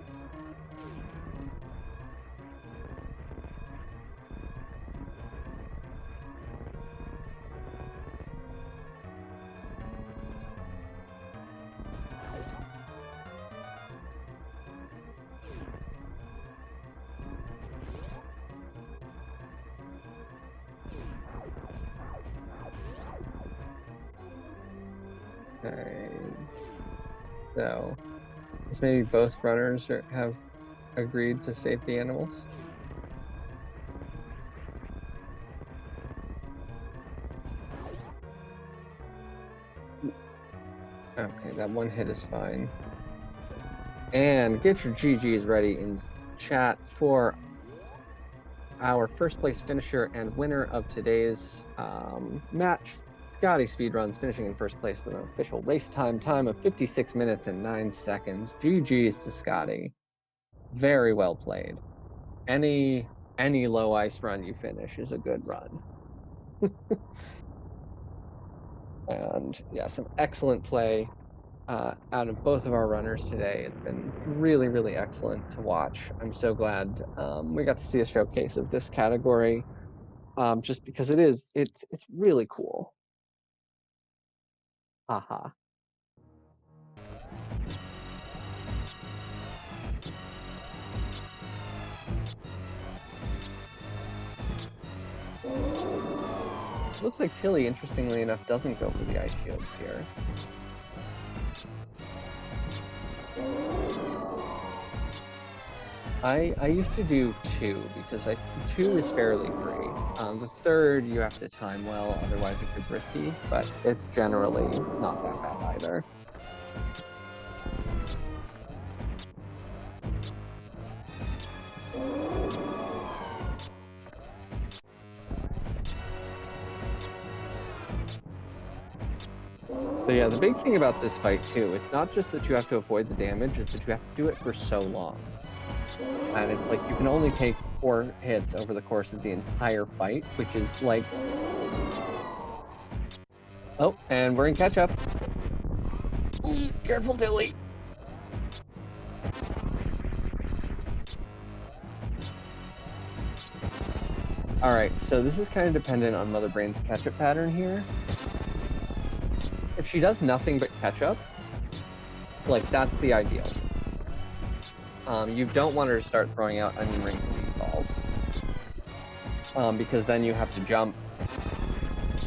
Speaker 2: Okay. So, this maybe both runners have agreed to save the animals. Okay, that one hit is fine. And get your GGs ready in chat for our first place finisher and winner of today's match. Scotty Speedruns finishing in first place with an official race time of 56 minutes and 9 seconds. GG's to Scotty. Very well played. Any low ice run you finish is a good run. And yeah, some excellent play out of both of our runners today. It's been really, really excellent to watch. I'm so glad we got to see a showcase of this category, just because it's really cool. Haha. Looks like Tilly, interestingly enough, doesn't go for the ice shields here. I used to do 2 because 2 is fairly free. The 3rd you have to time well, otherwise it gets risky, but it's generally not that bad either. So yeah, the big thing about this fight too, it's not just that you have to avoid the damage, it's that you have to do it for so long. And it's like you can only take 4 hits over the course of the entire fight, which is like... Oh, and we're in catch-up. Careful, Tilly! Alright, so this is kind of dependent on Mother Brain's catch-up pattern here. If she does nothing but catch-up, like, that's the ideal. You don't want her to start throwing out onion rings and meatballs. Because then you have to jump,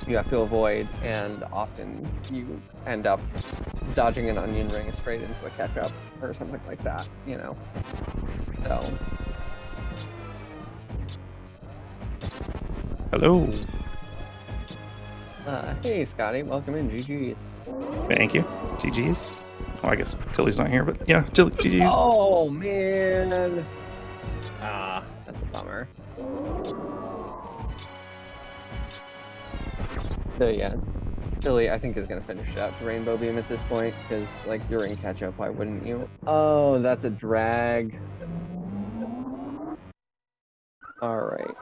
Speaker 2: you have to avoid, and often you end up dodging an onion ring straight into a catch-up or something like that, you know? So...
Speaker 3: Hello.
Speaker 2: Hey, Scotty, welcome in. GG's.
Speaker 3: Thank you. GG's. Oh, I guess Tilly's not here, but yeah, GG's.
Speaker 2: Oh, man. That's a bummer. So yeah, Tilly, I think, is gonna finish it out to Rainbow Beam at this point, because like you're in catch up. Why wouldn't you? Oh, that's a drag. All right.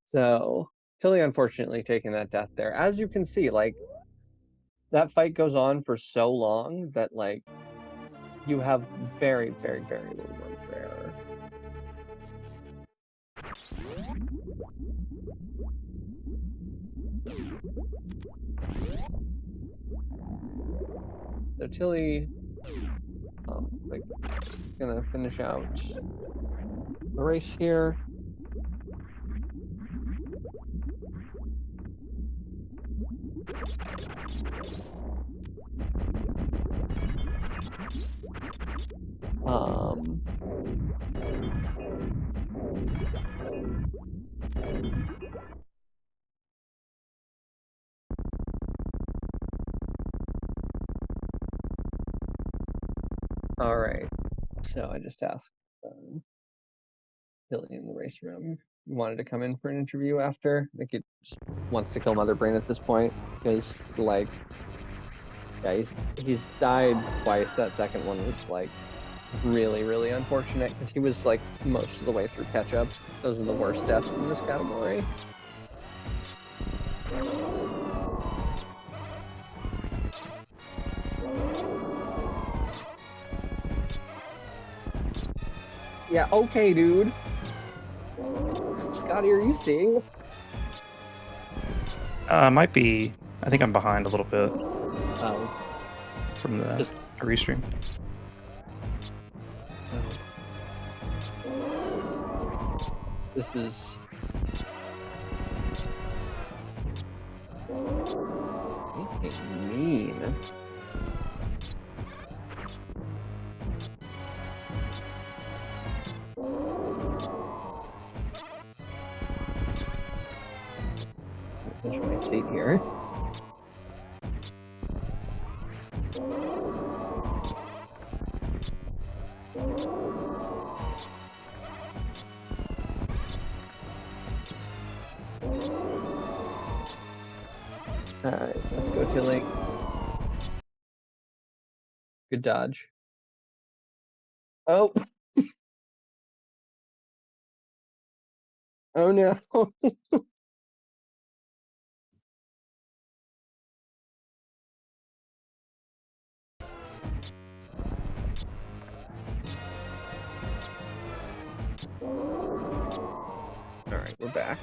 Speaker 2: So Tilly, unfortunately, taking that death there. As you can see, like that fight goes on for so long that like you have very, very, very little room for error. So Tilly, like, gonna finish out the race here. All right. So I just asked Tilly in the race room. Wanted to come in for an interview after. I think he just wants to kill Mother Brain at this point because, like, yeah, he's died twice. That second one was like really, really unfortunate because he was like most of the way through catch up. Those are the worst deaths in this category. Yeah, okay, dude. Scotty, are you seeing?
Speaker 3: Might be. I think I'm behind a little bit
Speaker 2: Oh,
Speaker 3: from the
Speaker 2: just
Speaker 3: restream.
Speaker 2: this is mean. Finish my seat here. Alright, let's go Tilly. Good dodge. Oh! Oh no! Alright, we're back.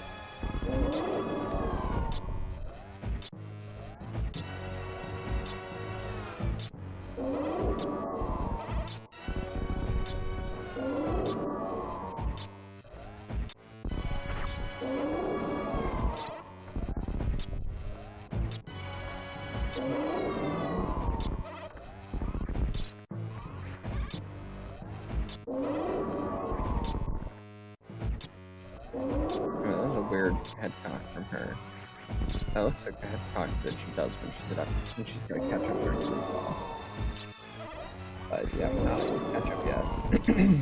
Speaker 2: Oh, that was a weird head cock from her. That looks like the head cock that she does when she's gonna catch up during the fall. But yeah, we're not able to catch up yet.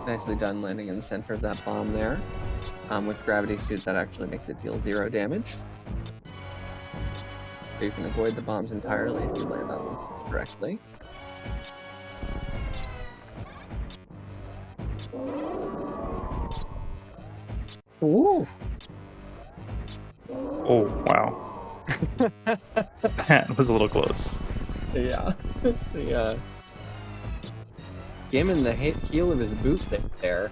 Speaker 2: Nicely done landing in the center of that bomb there. With Gravity Suit, that actually makes it deal 0 damage. So you can avoid the bombs entirely if you land on them correctly. Ooh!
Speaker 3: Oh, wow. That was a little close.
Speaker 2: Yeah. Yeah. Gave him the heel of his boot there.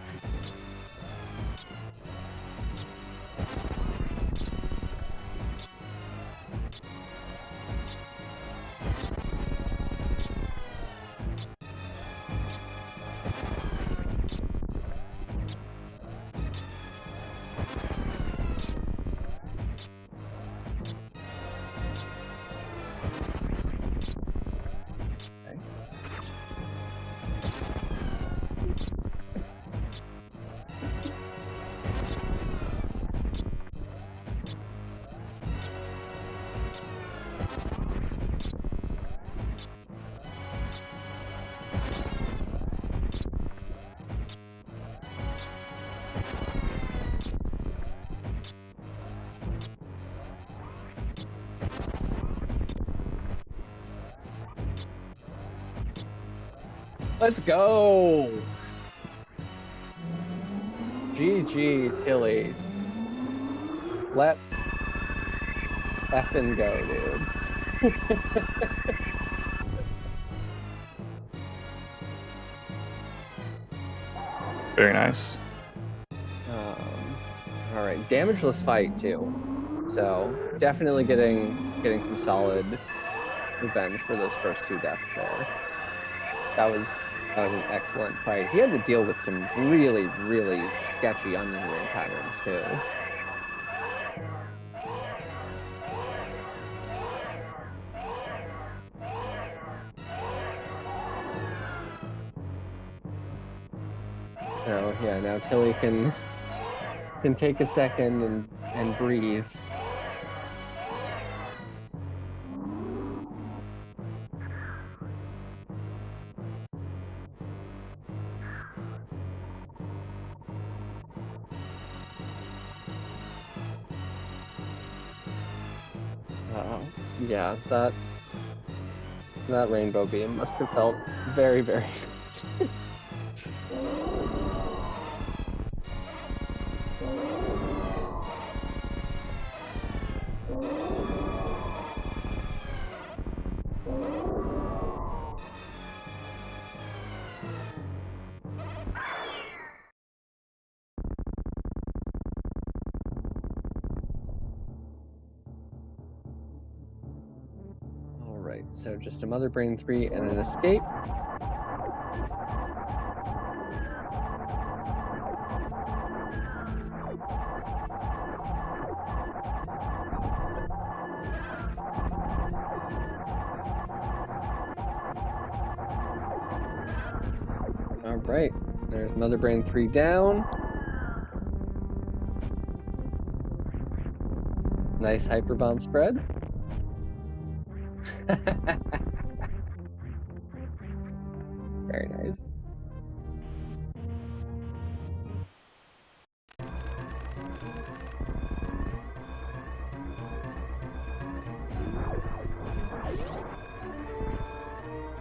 Speaker 2: Let's go! GG, Tilly. Let's effing go, dude.
Speaker 3: Very nice.
Speaker 2: All right, damageless fight too. So definitely getting some solid revenge for those first 2 deaths there. That was an excellent fight. He had to deal with some really, really sketchy onion ring patterns too. So yeah, now Tilly can take a second and breathe. Yeah, that rainbow beam must have felt very, very Alright, so just a Mother Brain 3 and an escape. Alright, there's Mother Brain 3 down. Nice hyper bomb spread. Very nice.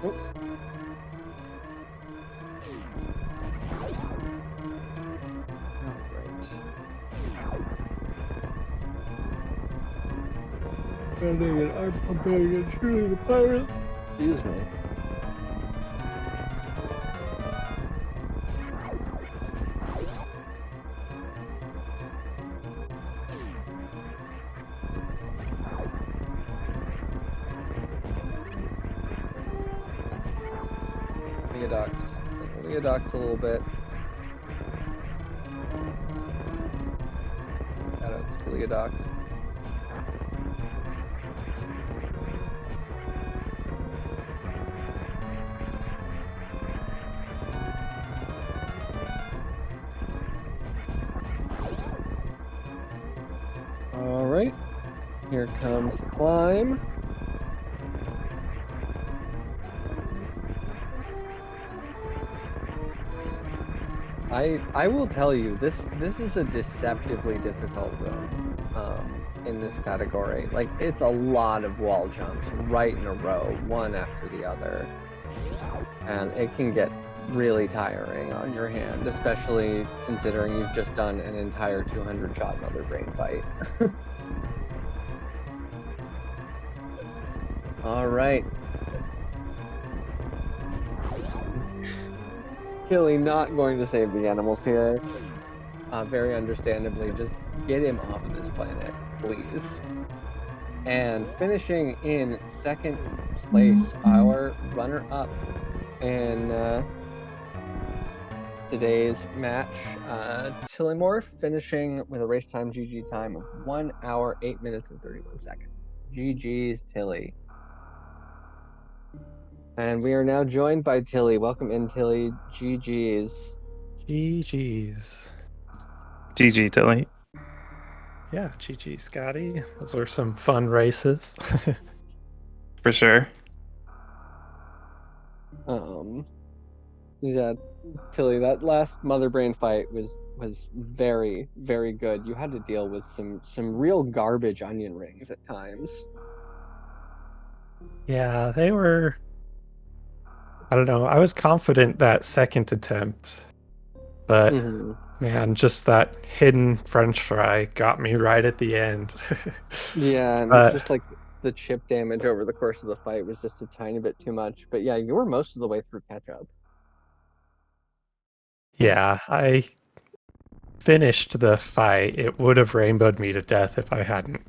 Speaker 2: Oh. Running and arm pumping and shooting the pirates. Excuse me. Leodox a little bit. Shoutouts to Leodox. All right, here comes the climb. I will tell you, this is a deceptively difficult room in this category. Like, it's a lot of wall jumps right in a row, one after the other. And it can get really tiring on your hand, especially considering you've just done an entire 200-shot Mother Brain fight. All right. Tilly not going to save the animals here. Very understandably, just get him off of this planet, please. And finishing in second place, our runner-up in today's match, Tilimorf, finishing with a race time GG time of 1 hour, 8 minutes, and 31 seconds. GG's, Tilly. And we are now joined by Tilly. Welcome in, Tilly. GG's.
Speaker 4: GG's.
Speaker 3: GG, Tilly.
Speaker 4: Yeah, GG, Scotty. Those are some fun races.
Speaker 3: For sure.
Speaker 2: Yeah, Tilly, that last Mother Brain fight was very, very good. You had to deal with some real garbage onion rings at times.
Speaker 4: Yeah, they were. I don't know. I was confident that second attempt, but
Speaker 2: Hmm.
Speaker 4: man, just that hidden French fry got me right at the end.
Speaker 2: Yeah, and it was
Speaker 4: But
Speaker 2: just like the chip damage over the course of the fight was just a tiny bit too much. But yeah, you were most of the way through catch up.
Speaker 4: yeah, I finished the fight. It would have rainbowed me to death if I hadn't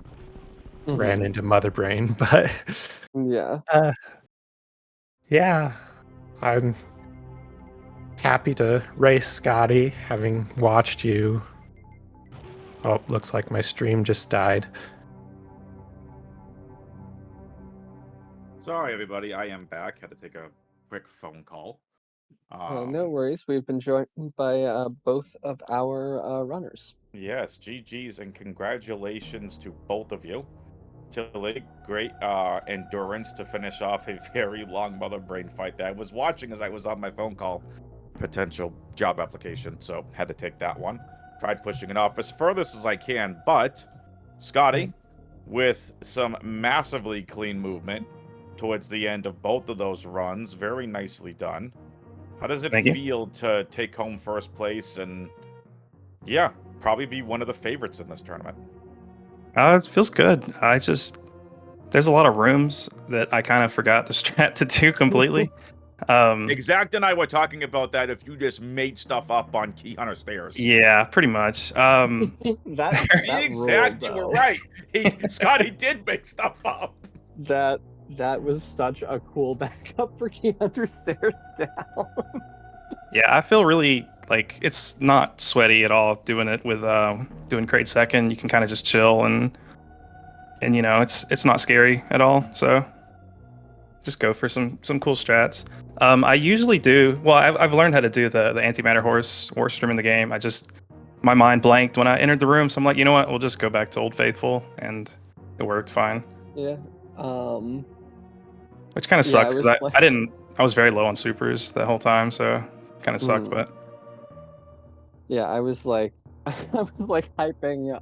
Speaker 4: ran
Speaker 2: Hmm.
Speaker 4: into Mother Brain. But
Speaker 2: Yeah.
Speaker 4: uh, yeah, I'm happy to race Scotty, having watched you. Oh, looks like my stream just died.
Speaker 1: Sorry, everybody. I am back. Had to take a quick phone call.
Speaker 2: No worries. We've been joined by both of our runners.
Speaker 1: Yes, GG's and congratulations to both of you. Tilly, great endurance to finish off a very long Mother Brain fight that I was watching as I was on my phone call. Potential job application, so had to take that one. Tried pushing it off as furthest as I can, but Scotty, with some massively clean movement towards the end of both of those runs, very nicely done. How does it
Speaker 3: Thank you.
Speaker 1: feel to take home first place and, yeah, probably be one of the favorites in this tournament?
Speaker 3: It feels good. There's a lot of rooms that I kind of forgot the strat to do completely.
Speaker 1: Exact and I were talking about that if you just made stuff up on Key Hunter stairs.
Speaker 3: Yeah, pretty much.
Speaker 2: That
Speaker 1: Exact,
Speaker 2: ruled,
Speaker 1: you were
Speaker 2: though.
Speaker 1: right. Scotty did make stuff up.
Speaker 2: That was such a cool backup for Keanu stairs down.
Speaker 3: Yeah, I feel really like it's not sweaty at all doing it with doing crate second. You can kind of just chill and it's not scary at all. So just go for some cool strats. I usually do well. I've learned how to do the antimatter horse stream in the game. My mind blanked when I entered the room, so I'm like, you know what? We'll just go back to Old Faithful, and it worked fine.
Speaker 2: Yeah.
Speaker 3: Which kind of
Speaker 2: Yeah, I
Speaker 3: sucks
Speaker 2: was
Speaker 3: because I was very low on supers the whole time, so kind of sucked. But
Speaker 2: yeah, I was like I was like hyping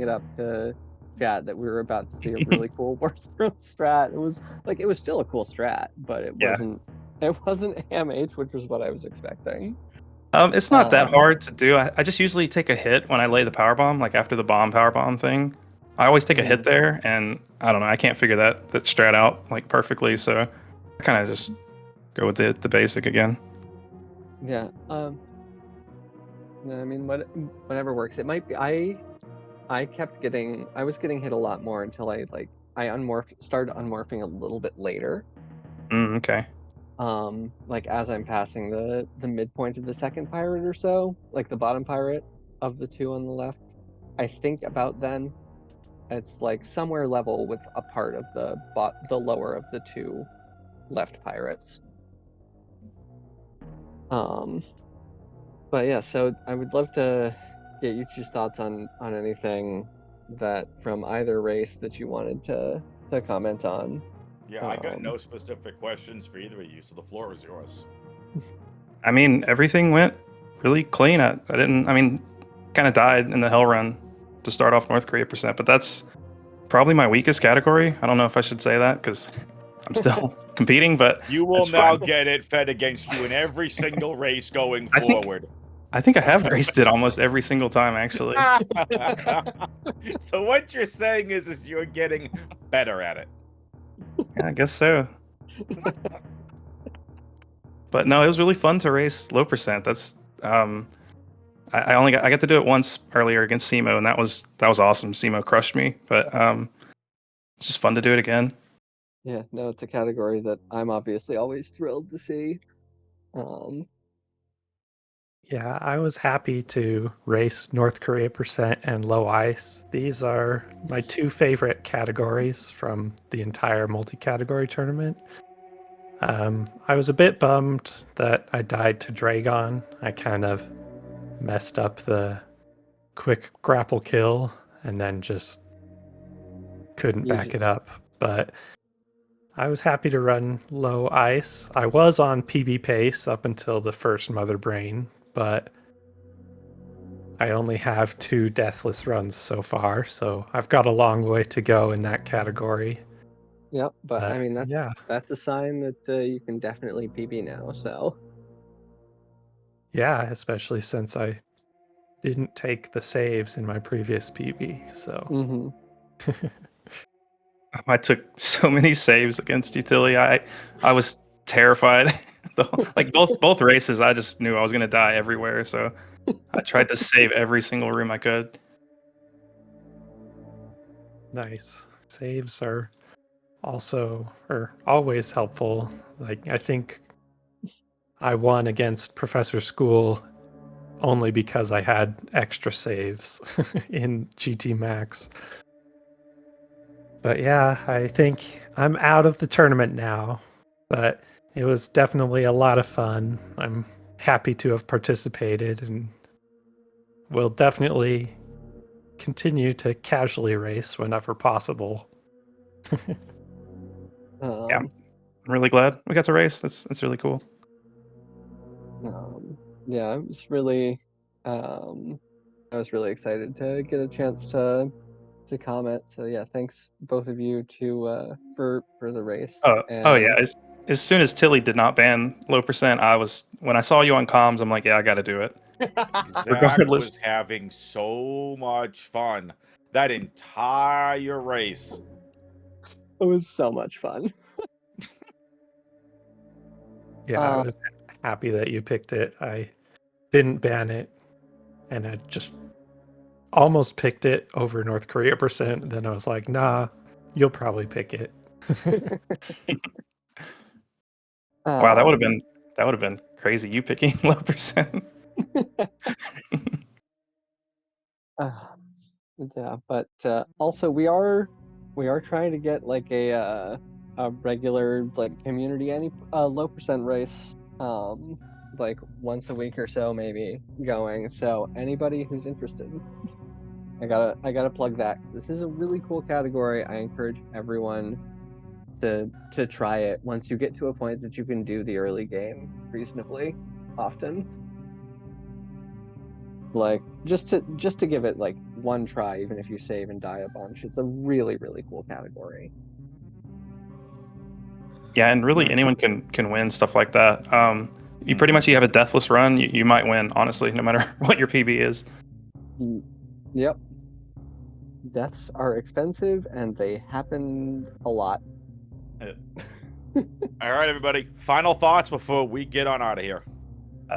Speaker 2: it up to chat that we were about to see a really cool War's strat. It was still a cool strat, but it
Speaker 3: yeah,
Speaker 2: wasn't AMH, which was what I was expecting.
Speaker 3: it's not that
Speaker 2: Um,
Speaker 3: hard to do. I just usually take a hit when I lay the power bomb, like after the power bomb thing. I always take a hit
Speaker 2: Mhm.
Speaker 3: there, and I don't know. I can't figure that strat out like perfectly, so I kind of just go with the basic again.
Speaker 2: Yeah. No, I mean, whatever works. It might be. I was getting hit a lot more until I started unmorphing a little bit later.
Speaker 3: Okay.
Speaker 2: Like as I'm passing the midpoint of the second pirate or so, like the bottom pirate of the two on the left. I think about then it's like somewhere level with a part of the lower of the two left pirates. But yeah, so I would love to get Yuchi's thoughts on anything that from either race that you wanted to comment on.
Speaker 1: Yeah, I got no specific questions for either of you, so the floor is yours.
Speaker 3: I mean, everything went really clean. I didn't. I mean, kind of died in the hell run to start off North Korea %, but that's probably my weakest category. I don't know if I should say that because I'm still competing, but
Speaker 1: You will
Speaker 3: it's
Speaker 1: now
Speaker 3: fine.
Speaker 1: get it fed against you in every single race going
Speaker 3: I think
Speaker 1: forward.
Speaker 3: I think I have raced it almost every single time, actually.
Speaker 1: So what you're saying is you're getting better at it.
Speaker 3: Yeah, I guess so. But no, it was really fun to race low %. That's I got to do it once earlier against Simo, and that was awesome. Simo crushed me, but it's just fun to do it again.
Speaker 2: Yeah, no, it's a category that I'm obviously always thrilled to see.
Speaker 4: Yeah, I was happy to race North Korea % and low ice. These are my two favorite categories from the entire multi-category tournament. I was a bit bummed that I died to Dragon. I kind of messed up the quick grapple kill and then just couldn't
Speaker 2: You
Speaker 4: back it up. But I was happy to run low ice. I was on PB pace up until the first Mother Brain, but I only have 2 deathless runs so far, so I've got a long way to go in that category.
Speaker 2: Yep, but I mean
Speaker 4: yeah,
Speaker 2: that's a sign that you can definitely PB now. So
Speaker 4: yeah, especially since I didn't take the saves in my previous PB. So
Speaker 2: hmm
Speaker 3: I took so many saves against Utility. I was terrified. Like both races, I just knew I was gonna die everywhere. So I tried to save every single room I could.
Speaker 4: nice. Saves are also or always helpful. Like I think I won against Professor School only because I had extra saves in GT Max. But yeah, I think I'm out of the tournament now, but it was definitely a lot of fun. I'm happy to have participated and will definitely continue to casually race whenever possible.
Speaker 3: Yeah,
Speaker 2: um,
Speaker 3: I'm really glad we got to race. That's really cool.
Speaker 2: yeah, I was really excited to get a chance to comment. So yeah, thanks both of you for the race.
Speaker 3: Oh yeah.
Speaker 2: And
Speaker 3: As soon as Tilly did not ban low percent, when I saw you on comms, I'm like, yeah, I got to do it.
Speaker 1: Zach
Speaker 3: Regardless.
Speaker 1: was having so much fun that entire race.
Speaker 2: it was so much fun.
Speaker 4: Yeah, I was happy that you picked it. I didn't ban it, and I just almost picked it over North Korea percent. Then I was like, nah, you'll probably pick it.
Speaker 3: Wow,
Speaker 2: Um,
Speaker 3: that would have been crazy. You picking low percent.
Speaker 2: uh, yeah, but also we are trying to get like a regular like community any low percent race like once a week or so maybe going. So anybody who's interested, I gotta plug that 'cause this is a really cool category. I encourage everyone to try it once you get to a point that you can do the early game reasonably often. Like just to give it like one try, even if you save and die a bunch. It's a really, really cool category.
Speaker 3: Yeah, and really anyone can win stuff like that. You pretty much you have a deathless run, you might win, honestly, no matter what your PB is.
Speaker 2: Yep. Deaths are expensive and they happen a lot.
Speaker 1: All right, everybody. Final thoughts before we get on out of here.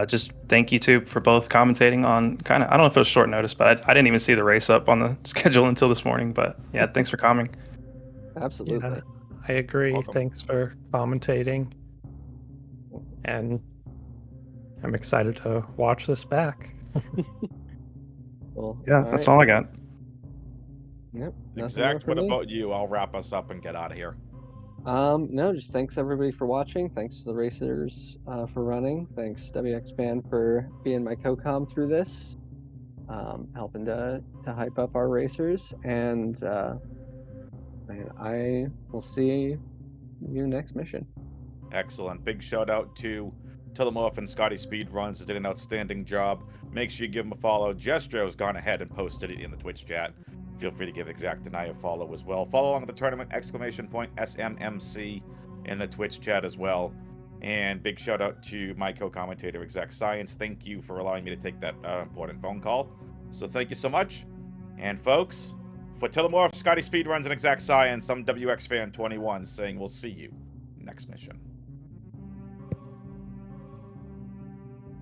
Speaker 3: Just thank you two for both commentating on kind of, I don't know if it was short notice, but I didn't even see the race up on the schedule until this morning. But yeah, thanks for coming.
Speaker 2: Absolutely.
Speaker 4: Yeah, I agree.
Speaker 1: Welcome.
Speaker 4: Thanks for commentating. And I'm excited to watch this back.
Speaker 2: Well,
Speaker 3: Yeah, that's all I got.
Speaker 2: Yep. Nothing more
Speaker 1: Exact.
Speaker 2: from
Speaker 1: What
Speaker 2: me.
Speaker 1: about you? I'll wrap us up and get out of here.
Speaker 2: No, just thanks everybody for watching. Thanks to the racers for running. Thanks WXBand for being my co-com through this, helping to hype up our racers. And I will see you next mission.
Speaker 1: Excellent. Big shout out to Tilimorf and Scotty Speedruns that did an outstanding job. Make sure you give them a follow. Jestro's gone ahead and posted it in the Twitch chat. Feel free to give Exact Deny a follow as well. Follow along with the tournament, !SMMC in the Twitch chat as well. And big shout out to my co-commentator, Exact Science. Thank you for allowing me to take that important phone call. So thank you so much. And folks, for Tilimorf, Scotty Speedruns, and Exact Science, I'm WXFan21 saying we'll see you next mission.